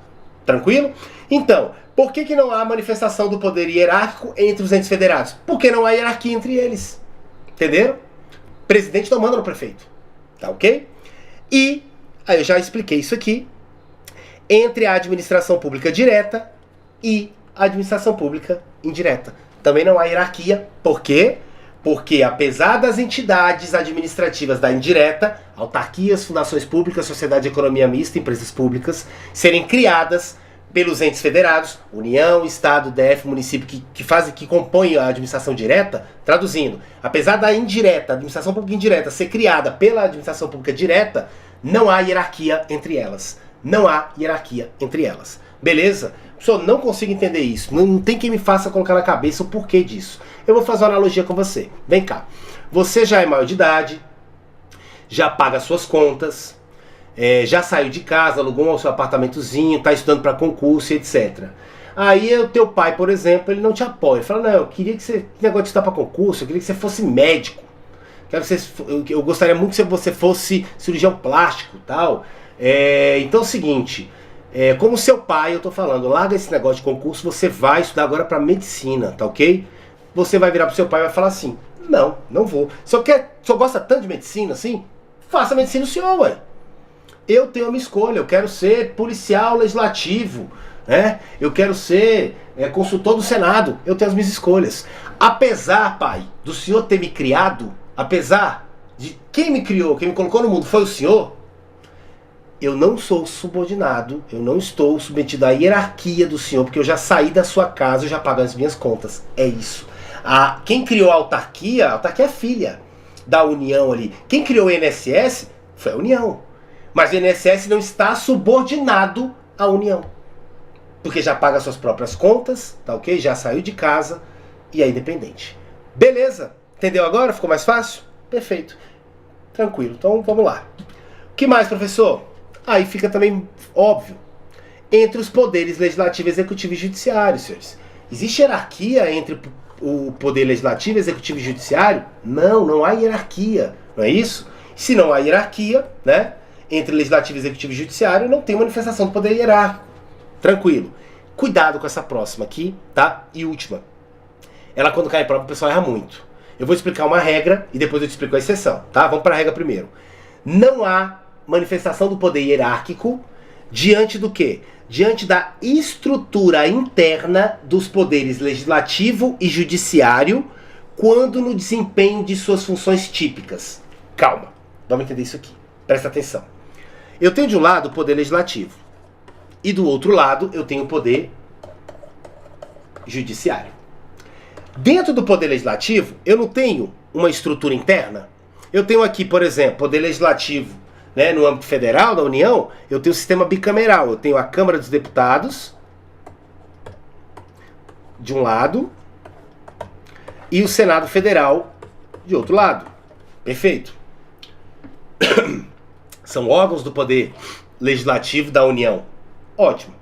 Tranquilo? Então, por que não há manifestação do poder hierárquico entre os entes federados? Porque não há hierarquia entre eles. Entenderam? Presidente não manda no prefeito. Tá ok? E, aí eu já expliquei isso aqui, entre a administração pública direta e a administração pública indireta. Também não há hierarquia. Por quê? Porque apesar das entidades administrativas da indireta, autarquias, fundações públicas, sociedade de economia mista, empresas públicas, serem criadas pelos entes federados, União, Estado, DF, município, que compõem a administração direta, traduzindo, apesar da indireta, a administração pública indireta ser criada pela administração pública direta, não há hierarquia entre elas. Não há hierarquia entre elas. Beleza? Pessoal, não consigo entender isso. Não tem quem me faça colocar na cabeça o porquê disso. Eu vou fazer uma analogia com você. Vem cá. Você já é maior de idade, já paga suas contas, já saiu de casa, alugou o seu apartamentozinho, está estudando para concurso, etc. Aí o teu pai, por exemplo, ele não te apoia. Ele fala, não, eu queria que você, que negócio de estudar para concurso, eu queria que você fosse médico. Eu gostaria muito que você fosse cirurgião plástico e tal. Então é o seguinte, como seu pai, eu tô falando, larga esse negócio de concurso, você vai estudar agora para medicina, tá ok? Você vai virar pro seu pai e vai falar assim, não vou. O senhor gosta tanto de medicina assim? Faça medicina o senhor, ué. Eu tenho a minha escolha, eu quero ser policial legislativo, né? Eu quero ser consultor do Senado, eu tenho as minhas escolhas. Apesar, pai, do senhor ter me criado, apesar de quem me criou, quem me colocou no mundo foi o senhor, eu não sou subordinado, eu não estou submetido à hierarquia do senhor, porque eu já saí da sua casa, eu já pago as minhas contas. É isso. Quem criou a autarquia é filha da União ali. Quem criou o INSS foi a União. Mas o INSS não está subordinado à União. Porque já paga suas próprias contas, tá ok? Já saiu de casa e é independente. Beleza? Entendeu agora? Ficou mais fácil? Perfeito. Tranquilo. Então vamos lá. O que mais, professor? Aí fica também óbvio. Entre os poderes legislativo, executivo e judiciário, senhores. Existe hierarquia entre o poder legislativo, executivo e judiciário? Não há hierarquia. Não é isso? Se não há hierarquia, né? Entre legislativo, executivo e judiciário, não tem manifestação do poder hierárquico. Tranquilo. Cuidado com essa próxima aqui, tá? E última. Ela, quando cai em prova, o pessoal erra muito. Eu vou explicar uma regra e depois eu te explico a exceção, tá? Vamos para a regra primeiro. Não há manifestação do poder hierárquico diante do quê? Diante da estrutura interna dos poderes legislativo e judiciário, quando no desempenho de suas funções típicas. Calma, vamos entender isso aqui. Presta atenção. Eu tenho de um lado o poder legislativo e do outro lado eu tenho o poder judiciário. Dentro do poder legislativo eu não tenho uma estrutura interna. Eu tenho aqui, por exemplo, poder legislativo, né, no âmbito federal, da União, eu tenho o sistema bicameral. Eu tenho a Câmara dos Deputados de um lado e o Senado Federal de outro lado. Perfeito. São órgãos do poder legislativo da União. Ótimo.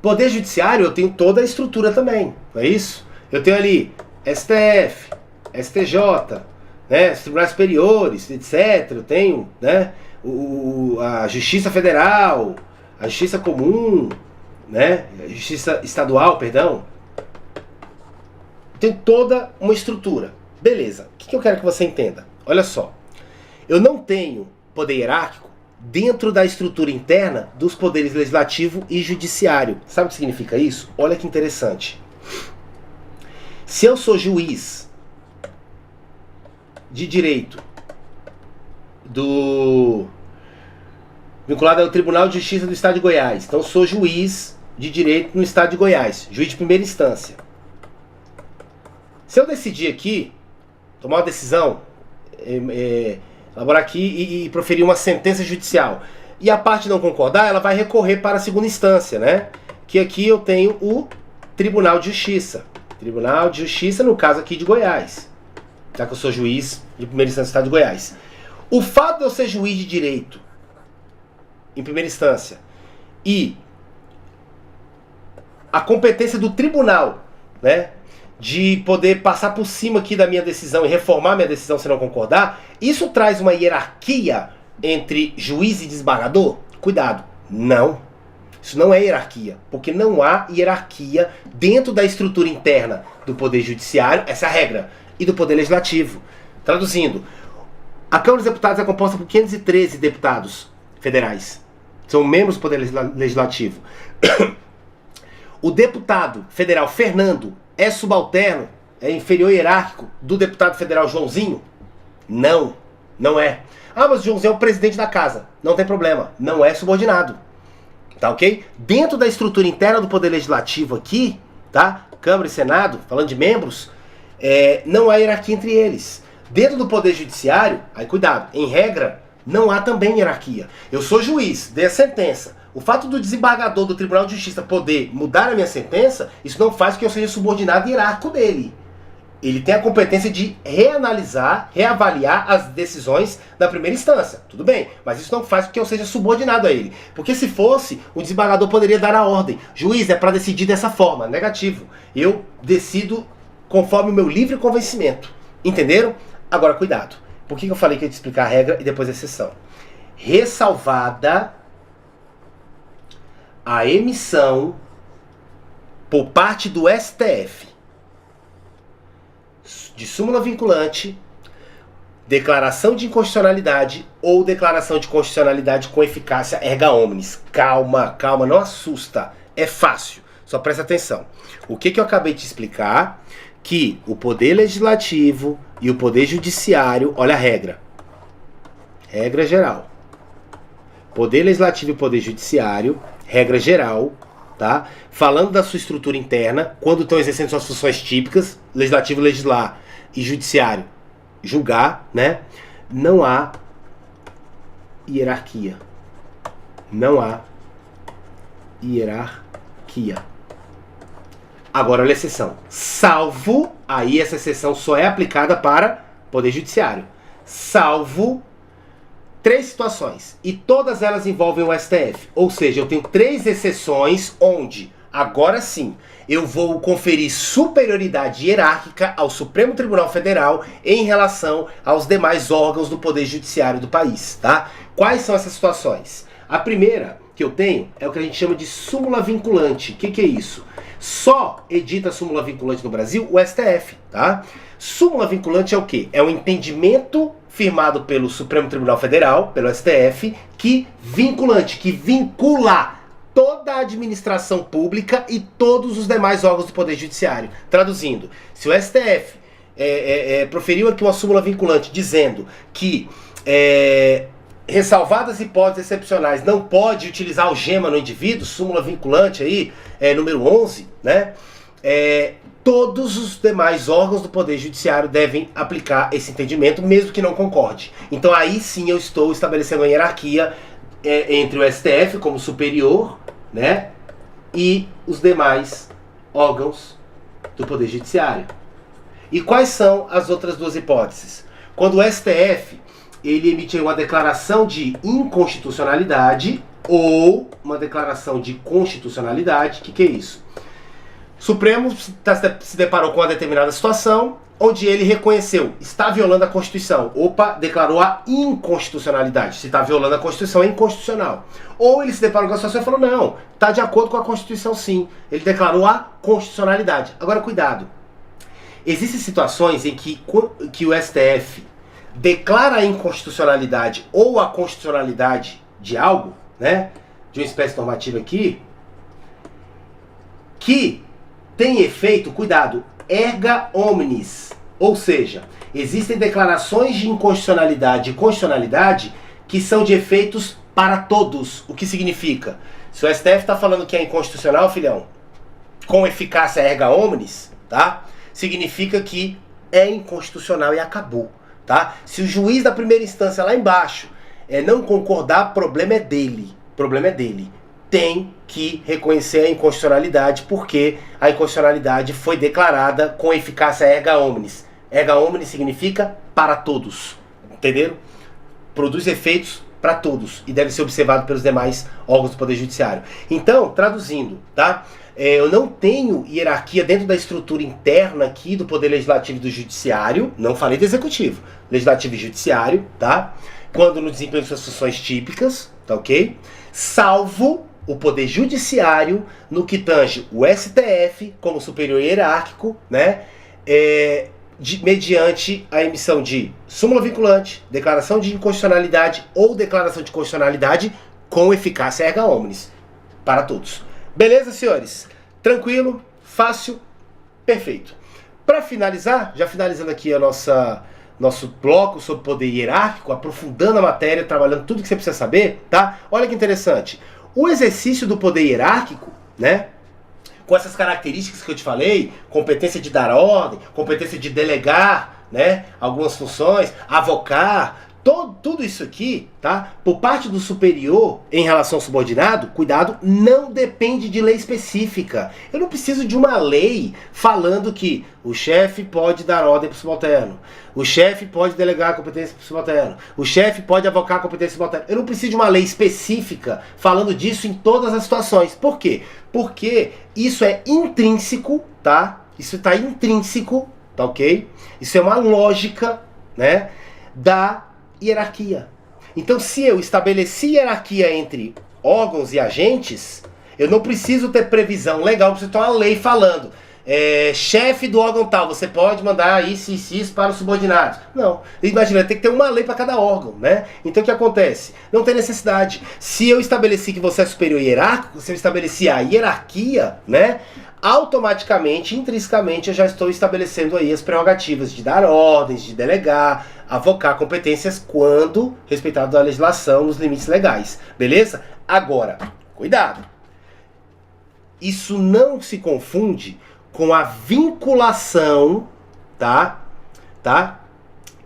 Poder judiciário, eu tenho toda a estrutura também, não é isso? Eu tenho ali STF, STJ, né, os tribunais superiores, etc. Eu tenho, né, a Justiça Federal, a Justiça Comum, né, a Justiça Estadual, perdão. Tem toda uma estrutura. Beleza. O que eu quero que você entenda? Olha só. Eu não tenho poder hierárquico dentro da estrutura interna dos poderes legislativo e judiciário. Sabe o que significa isso? Olha que interessante. Se eu sou juiz de direito vinculado ao Tribunal de Justiça do Estado de Goiás, então eu sou juiz de direito no Estado de Goiás, juiz de primeira instância. Se eu decidir aqui, tomar uma decisão, elaborar aqui e proferir uma sentença judicial, e a parte não concordar, ela vai recorrer para a segunda instância, né? Que aqui eu tenho o Tribunal de Justiça. Tribunal de Justiça, no caso aqui de Goiás, já que eu sou juiz de primeira instância do Estado de Goiás. O fato de eu ser juiz de direito em primeira instância e a competência do tribunal, né, de poder passar por cima aqui da minha decisão e reformar minha decisão se não concordar, isso traz uma hierarquia entre juiz e desembargador? Cuidado, não. Isso não é hierarquia, porque não há hierarquia dentro da estrutura interna do Poder Judiciário, essa é a regra, e do Poder Legislativo. Traduzindo, a Câmara dos Deputados é composta por 513 deputados federais. São membros do Poder Legislativo. O deputado federal Fernando é subalterno, é inferior hierárquico do deputado federal Joãozinho? Não, não é. Ah, mas o Joãozinho é o presidente da casa. Não tem problema, não é subordinado. Tá ok? Dentro da estrutura interna do Poder Legislativo aqui, tá? Câmara e Senado, falando de membros, não há hierarquia entre eles. Dentro do Poder Judiciário, aí cuidado, em regra, não há também hierarquia. Eu sou juiz, dei a sentença. O fato do desembargador do Tribunal de Justiça poder mudar a minha sentença, isso não faz com que eu seja subordinado hierárquico dele. Ele tem a competência de reanalisar, reavaliar as decisões da primeira instância. Tudo bem, mas isso não faz com que eu seja subordinado a ele. Porque se fosse, o desembargador poderia dar a ordem. Juiz, é para decidir dessa forma. Negativo. Eu decido conforme o meu livre convencimento. Entenderam? Agora, cuidado. Por que eu falei que eu ia te explicar a regra e depois a exceção? Ressalvada a emissão por parte do STF de súmula vinculante, declaração de inconstitucionalidade ou declaração de constitucionalidade com eficácia erga omnes. Calma, calma, não assusta. É fácil, só presta atenção. O que eu acabei de explicar? Que o Poder Legislativo e o Poder Judiciário, olha a regra. Regra geral. Poder Legislativo e Poder Judiciário, regra geral, tá? Falando da sua estrutura interna, quando estão exercendo suas funções típicas, Legislativo legislar e Judiciário julgar, né? Não há hierarquia. Não há hierarquia. Agora, olha a exceção. Salvo, aí essa exceção só é aplicada para Poder Judiciário. Salvo 3 situações. E todas elas envolvem o STF. Ou seja, eu tenho 3 exceções onde, agora sim, eu vou conferir superioridade hierárquica ao Supremo Tribunal Federal em relação aos demais órgãos do Poder Judiciário do país, tá? Quais são essas situações? A primeira que eu tenho é o que a gente chama de súmula vinculante. O que é isso? Só edita súmula vinculante no Brasil o STF, tá? Súmula vinculante é o quê? É um entendimento firmado pelo Supremo Tribunal Federal, pelo STF, que vincula toda a administração pública e todos os demais órgãos do Poder Judiciário. Traduzindo, se o STF proferiu aqui uma súmula vinculante dizendo que, ressalvadas hipóteses excepcionais, não pode utilizar algema no indivíduo, súmula vinculante aí, número 11, né? Todos os demais órgãos do Poder Judiciário devem aplicar esse entendimento, mesmo que não concorde. Então aí sim eu estou estabelecendo uma hierarquia entre o STF como superior, né, e os demais órgãos do Poder Judiciário. E quais são as outras duas hipóteses? Quando o STF ele emite uma declaração de inconstitucionalidade ou uma declaração de constitucionalidade, o que é isso? O Supremo se deparou com uma determinada situação onde ele reconheceu, está violando a Constituição. Opa, declarou a inconstitucionalidade. Se está violando a Constituição, é inconstitucional. Ou ele se deparou com a situação e falou, não, está de acordo com a Constituição sim. Ele declarou a constitucionalidade. Agora, cuidado. Existem situações em que o STF declara a inconstitucionalidade ou a constitucionalidade de algo, né, de uma espécie normativa aqui, que tem efeito, cuidado, erga omnes, ou seja, existem declarações de inconstitucionalidade e constitucionalidade que são de efeitos para todos. O que significa? Se o STF está falando que é inconstitucional, filhão, com eficácia erga omnes, tá? Significa que é inconstitucional e acabou, tá? Se o juiz da primeira instância lá embaixo não concordar, problema é dele. Problema é dele. Tem que reconhecer a inconstitucionalidade, porque a inconstitucionalidade foi declarada com eficácia erga omnes. Erga omnes significa para todos, entenderam? Produz efeitos para todos e deve ser observado pelos demais órgãos do Poder Judiciário. Então, traduzindo, tá? Eu não tenho hierarquia dentro da estrutura interna aqui do Poder Legislativo e do Judiciário, não falei do Executivo, Legislativo e Judiciário, tá? Quando no desempenho de suas funções típicas, tá ok? Salvo o Poder Judiciário no que tange o STF como superior hierárquico, né? Mediante a emissão de súmula vinculante, declaração de inconstitucionalidade ou declaração de constitucionalidade com eficácia erga omnes para todos. Beleza, senhores? Tranquilo, fácil, perfeito. Para finalizar, já finalizando aqui a nosso bloco sobre poder hierárquico, aprofundando a matéria, trabalhando tudo que você precisa saber, tá? Olha que interessante. O exercício do poder hierárquico, né? Com essas características que eu te falei, competência de dar ordem, competência de delegar, né, algumas funções, avocar, tudo isso aqui, tá? Por parte do superior em relação ao subordinado, cuidado, não depende de lei específica. Eu não preciso de uma lei falando que o chefe pode dar ordem para o subalterno, o chefe pode delegar a competência para o subalterno, o chefe pode avocar a competência para o subalterno. Eu não preciso de uma lei específica falando disso em todas as situações. Por quê? Porque isso é intrínseco, tá? Isso está intrínseco, tá ok? Isso é uma lógica, né, da hierarquia. Então, se eu estabeleci hierarquia entre órgãos e agentes, eu não preciso ter previsão legal, preciso ter uma lei falando chefe do órgão tal, você pode mandar isso e isso para os subordinados. Não, imagina, tem que ter uma lei para cada órgão, né? Então o que acontece? Não tem necessidade. Se eu estabeleci que você é superior hierárquico, se eu estabeleci a hierarquia, né, automaticamente, intrinsecamente, eu já estou estabelecendo aí as prerrogativas de dar ordens, de delegar, avocar competências quando respeitado a legislação nos limites legais. Beleza? Agora, cuidado. Isso não se confunde com a vinculação, tá?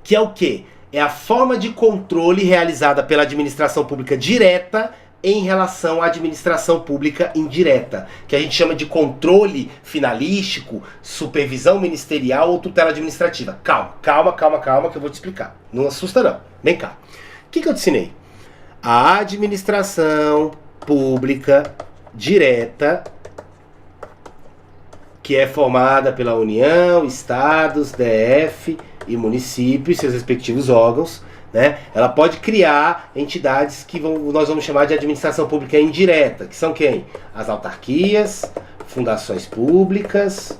Que é o quê? É a forma de controle realizada pela administração pública direta em relação à administração pública indireta, que a gente chama de controle finalístico, supervisão ministerial ou tutela administrativa. Calma, que eu vou te explicar. Não assusta não. Vem cá. O que eu te ensinei? A administração pública direta, que é formada pela União, Estados, DF e municípios, seus respectivos órgãos, né? Ela pode criar entidades que nós vamos chamar de administração pública indireta, que são quem? As autarquias, fundações públicas,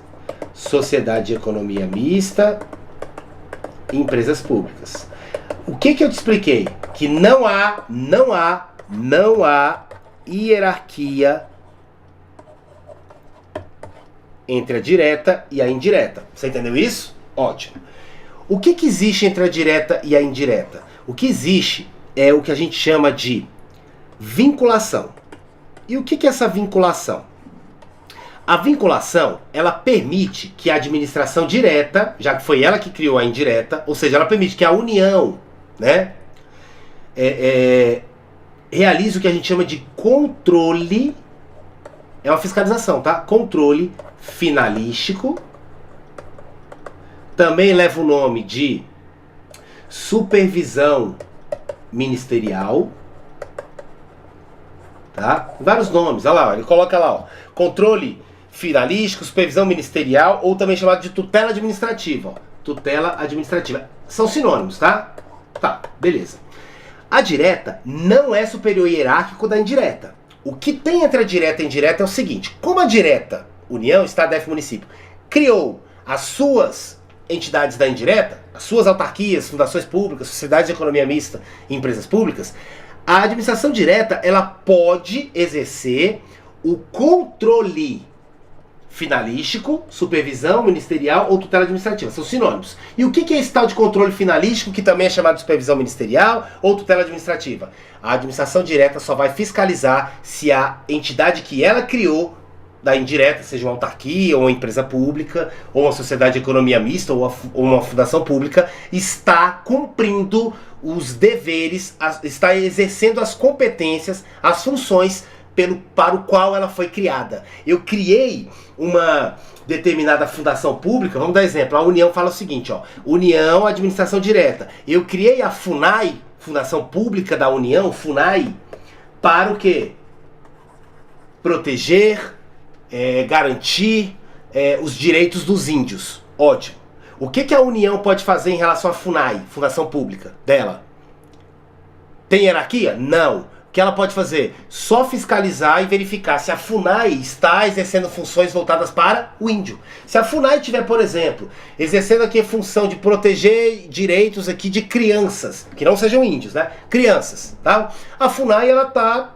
sociedade de economia mista e empresas públicas. O que eu te expliquei? Que não há hierarquia entre a direta e a indireta. Você entendeu isso? Ótimo. O que existe entre a direta e a indireta? O que existe é o que a gente chama de vinculação. E o que é essa vinculação? A vinculação, ela permite que a administração direta, já que foi ela que criou a indireta, ou seja, ela permite que a União, né, realize o que a gente chama de controle, é uma fiscalização, tá? Controle finalístico, também leva o nome de supervisão ministerial, tá? Vários nomes, olha lá, ele coloca lá, ó, controle finalístico, supervisão ministerial, ou também chamado de tutela administrativa, ó, tutela administrativa. São sinônimos, tá? Tá, beleza. A direta não é superior hierárquico da indireta. O que tem entre a direta e a indireta é o seguinte: como a direta, União, Estado, DF, Município, criou as suas entidades da indireta, as suas autarquias, fundações públicas, sociedades de economia mista e empresas públicas, a administração direta, ela pode exercer o controle finalístico, supervisão ministerial ou tutela administrativa. São sinônimos. E o que é esse tal de controle finalístico, que também é chamado de supervisão ministerial ou tutela administrativa? A administração direta só vai fiscalizar se a entidade que ela criou da indireta, seja uma autarquia, ou uma empresa pública, ou uma sociedade de economia mista, ou uma fundação pública, está cumprindo os deveres, está exercendo as competências, as funções para o qual ela foi criada. Eu criei uma determinada fundação pública, vamos dar exemplo, a União fala o seguinte, ó, União, administração direta. Eu criei a FUNAI, Fundação Pública da União, FUNAI, para o quê? Proteger, garantir os direitos dos índios. Ótimo. O que a União pode fazer em relação à FUNAI, Fundação Pública dela? Tem hierarquia? Não. O que ela pode fazer? Só fiscalizar e verificar se a FUNAI está exercendo funções voltadas para o índio. Se a FUNAI estiver, por exemplo, exercendo aqui a função de proteger direitos aqui de crianças, que não sejam índios, né? Crianças, tá? A FUNAI, ela está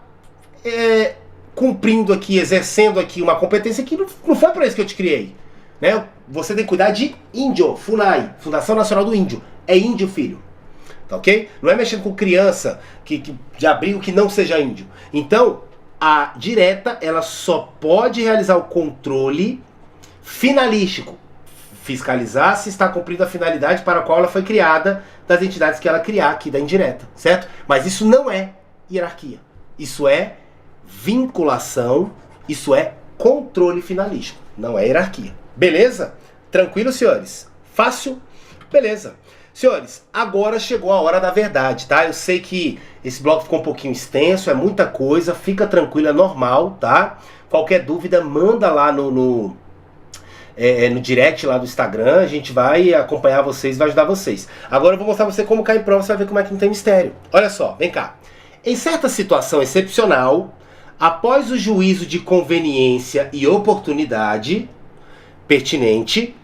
cumprindo aqui, exercendo aqui uma competência que não foi para isso que eu te criei, né? Você tem que cuidar de índio, FUNAI, Fundação Nacional do Índio. É índio, filho. Tá ok? Não é mexendo com criança de abrigo que não seja índio. Então, a direta, ela só pode realizar o controle finalístico. Fiscalizar se está cumprindo a finalidade para a qual ela foi criada, das entidades que ela criar aqui da indireta, certo? Mas isso não é hierarquia. Isso é vinculação, isso é controle finalístico. Não é hierarquia. Beleza? Tranquilo, senhores? Fácil? Beleza. Senhores, agora chegou a hora da verdade, tá? Eu sei que esse bloco ficou um pouquinho extenso, é muita coisa, fica tranquilo, é normal, tá? Qualquer dúvida, manda lá no direct lá do Instagram, a gente vai acompanhar vocês, vai ajudar vocês. Agora eu vou mostrar pra você como cair em prova, você vai ver como é que não tem mistério. Olha só, vem cá. Em certa situação excepcional, após o juízo de conveniência e oportunidade pertinente,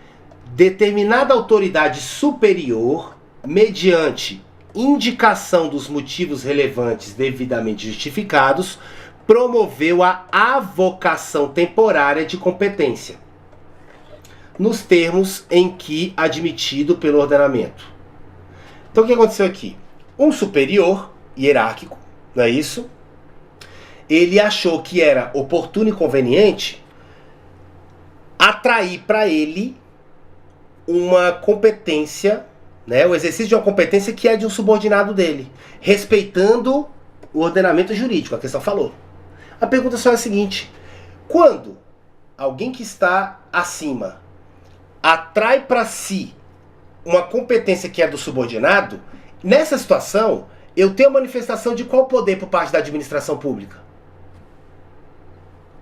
determinada autoridade superior, mediante indicação dos motivos relevantes devidamente justificados, promoveu a avocação temporária de competência, nos termos em que admitido pelo ordenamento. Então o que aconteceu aqui? Um superior hierárquico, não é isso? Ele achou que era oportuno e conveniente atrair para ele uma competência, né, o exercício de uma competência que é de um subordinado dele, respeitando o ordenamento jurídico, a questão falou. A pergunta só é a seguinte: quando alguém que está acima atrai para si uma competência que é do subordinado, nessa situação, eu tenho a manifestação de qual poder por parte da administração pública?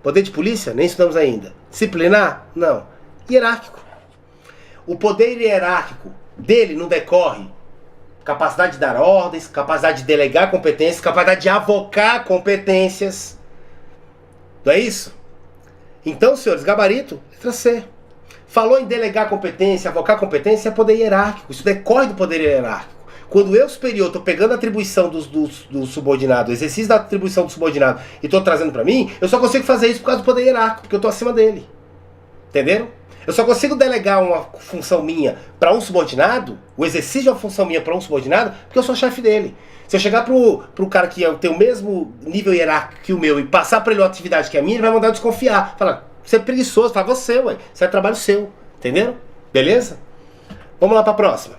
Poder de polícia? Nem estudamos ainda. Disciplinar? Não. Hierárquico. O poder hierárquico dele não decorre capacidade de dar ordens, capacidade de delegar competências, capacidade de avocar competências. Não é isso? Então, senhores, gabarito, letra C. Falou em delegar competência, avocar competência, é poder hierárquico. Isso decorre do poder hierárquico. Quando eu, superior, estou pegando a atribuição do subordinado, o exercício da atribuição do subordinado, e estou trazendo para mim, eu só consigo fazer isso por causa do poder hierárquico, porque eu estou acima dele. Entenderam? Eu só consigo delegar uma função minha para um subordinado, o exercício de uma função minha para um subordinado, porque eu sou chefe dele. Se eu chegar pro cara que tem o mesmo nível hierárquico que o meu e passar para ele uma atividade que é minha, ele vai mandar eu desconfiar. Falar, você é preguiçoso, fala, você, ué, isso é trabalho seu. Entenderam? Beleza? Vamos lá para a próxima.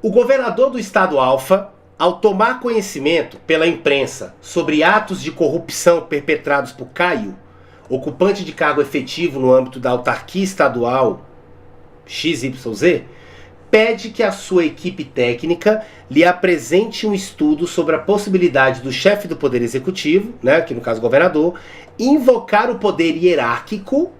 O governador do estado Alfa, ao tomar conhecimento pela imprensa sobre atos de corrupção perpetrados por Caio, ocupante de cargo efetivo no âmbito da autarquia estadual XYZ, pede que a sua equipe técnica lhe apresente um estudo sobre a possibilidade do chefe do Poder Executivo, né, aqui no caso o governador, invocar o poder hierárquico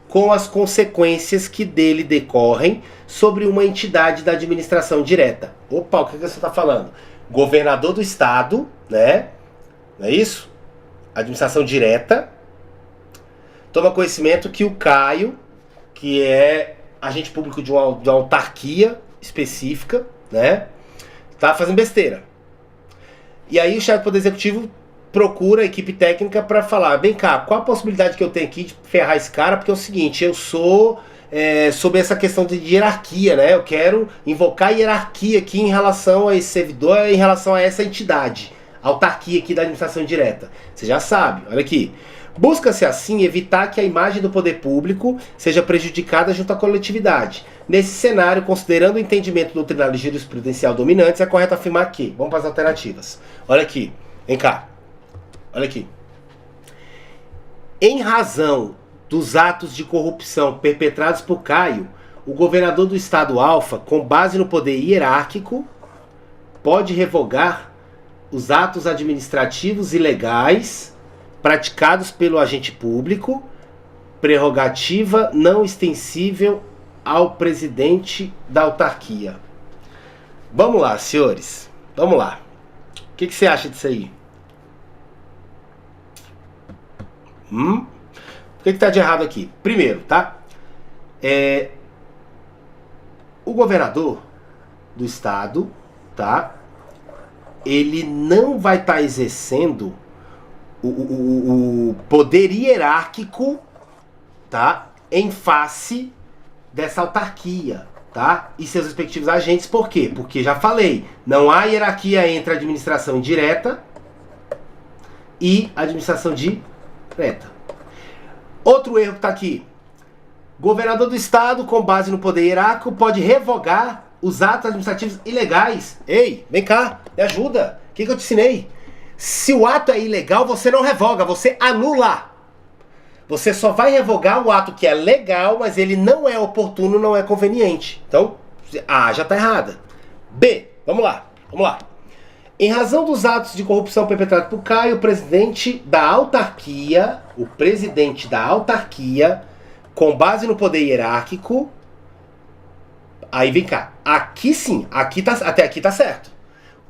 com as consequências que dele decorrem sobre uma entidade da administração direta. Opa, o que você está falando? Governador do estado, né? Não é isso? Administração direta. Toma conhecimento que o Caio, que é agente público de uma autarquia específica, né? Tá fazendo besteira. E aí o chefe do Poder Executivo procura a equipe técnica para falar, vem cá, qual a possibilidade que eu tenho aqui de ferrar esse cara? Porque é o seguinte, eu sou sobre essa questão de hierarquia, né? Eu quero invocar a hierarquia aqui em relação a esse servidor, em relação a essa entidade, autarquia aqui da administração direta. Você já sabe, olha aqui. Busca-se assim evitar que a imagem do poder público seja prejudicada junto à coletividade. Nesse cenário, considerando o entendimento doutrinário e jurisprudencial dominantes, é correto afirmar que... Vamos para as alternativas. Olha aqui, vem cá. Olha aqui. Em razão dos atos de corrupção perpetrados por Caio, o governador do estado Alfa, com base no poder hierárquico, pode revogar os atos administrativos e legais praticados pelo agente público, prerrogativa não extensível ao presidente da autarquia. Vamos lá, senhores. Vamos lá. O que você acha disso aí? O que está de errado aqui? Primeiro, tá? O governador do estado, tá? Ele não vai estar exercendo o poder hierárquico, tá? Em face dessa autarquia, tá? E seus respectivos agentes, por quê? Porque já falei, não há hierarquia entre a administração indireta e a administração direta. Outro erro que está aqui. Governador do estado, com base no poder hierárquico, pode revogar os atos administrativos ilegais. Ei, vem cá, me ajuda. O que eu te ensinei? Se o ato é ilegal, você não revoga, você anula. Você só vai revogar o ato que é legal, mas ele não é oportuno, não é conveniente. Então, A já está errada. B, vamos lá. Em razão dos atos de corrupção perpetrados por Caio, o presidente da autarquia, com base no poder hierárquico, aí vem cá, aqui sim, até aqui tá certo.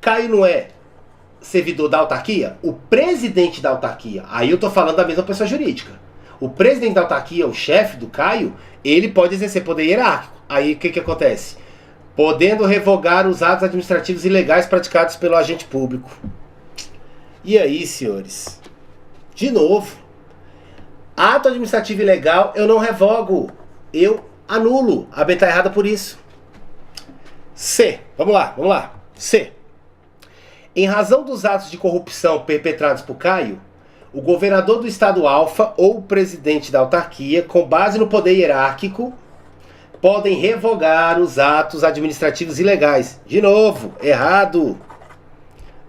Caio não é servidor da autarquia? O presidente da autarquia, aí eu tô falando da mesma pessoa jurídica. O presidente da autarquia, o chefe do Caio, ele pode exercer poder hierárquico. Aí o que acontece? Podendo revogar os atos administrativos ilegais praticados pelo agente público. E aí, senhores? De novo, ato administrativo ilegal eu não revogo, eu anulo. A B está errada por isso. C, vamos lá. C. Em razão dos atos de corrupção perpetrados por Caio, o governador do estado Alfa ou o presidente da autarquia, com base no poder hierárquico, podem revogar os atos administrativos ilegais. De novo, errado.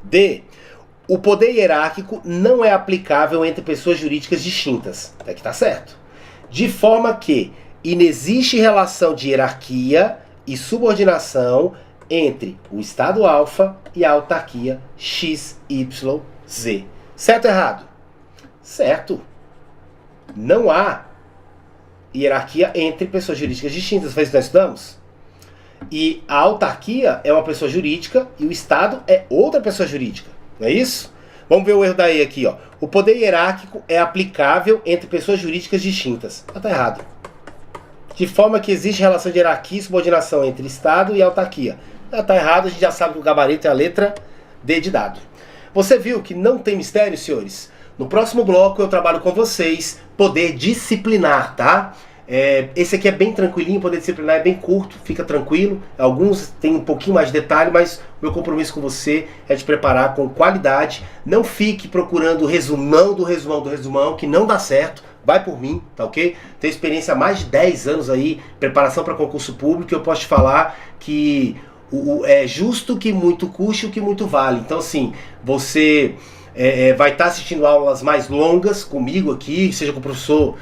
D. O poder hierárquico não é aplicável entre pessoas jurídicas distintas. Aqui está certo. De forma que inexiste relação de hierarquia e subordinação entre o estado Alfa e a autarquia XYZ. Certo ou errado? Certo. Não há hierarquia entre pessoas jurídicas distintas. Foi isso que nós estudamos? E a autarquia é uma pessoa jurídica e o estado é outra pessoa jurídica. Não é isso? Vamos ver o erro da E aqui, ó. O poder hierárquico é aplicável entre pessoas jurídicas distintas. Tá errado. De forma que existe relação de hierarquia e subordinação entre estado e autarquia. Tá errado, a gente já sabe que o gabarito é a letra D de dado. Você viu que não tem mistério, senhores? No próximo bloco eu trabalho com vocês poder disciplinar, tá? Esse aqui é bem tranquilinho, poder disciplinar é bem curto, fica tranquilo. Alguns tem um pouquinho mais de detalhe, mas o meu compromisso com você é te preparar com qualidade. Não fique procurando o resumão do resumão do resumão, que não dá certo. Vai por mim, tá ok? Tenho experiência há mais de 10 anos aí, preparação para concurso público, e eu posso te falar que é justo que muito custe o que muito vale. Então assim, você vai estar assistindo aulas mais longas comigo aqui, seja com o professor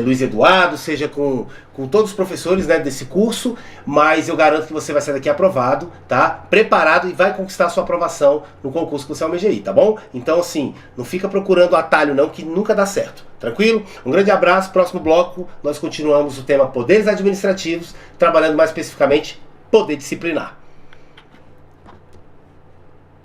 Luiz Eduardo, seja com todos os professores, né, desse curso, mas eu garanto que você vai sair daqui aprovado, tá? Preparado, e vai conquistar a sua aprovação no concurso que você almeja aí, tá bom? Então assim, não fica procurando atalho não, que nunca dá certo, tranquilo? Um grande abraço, próximo bloco nós continuamos o tema poderes administrativos, trabalhando mais especificamente poder disciplinar.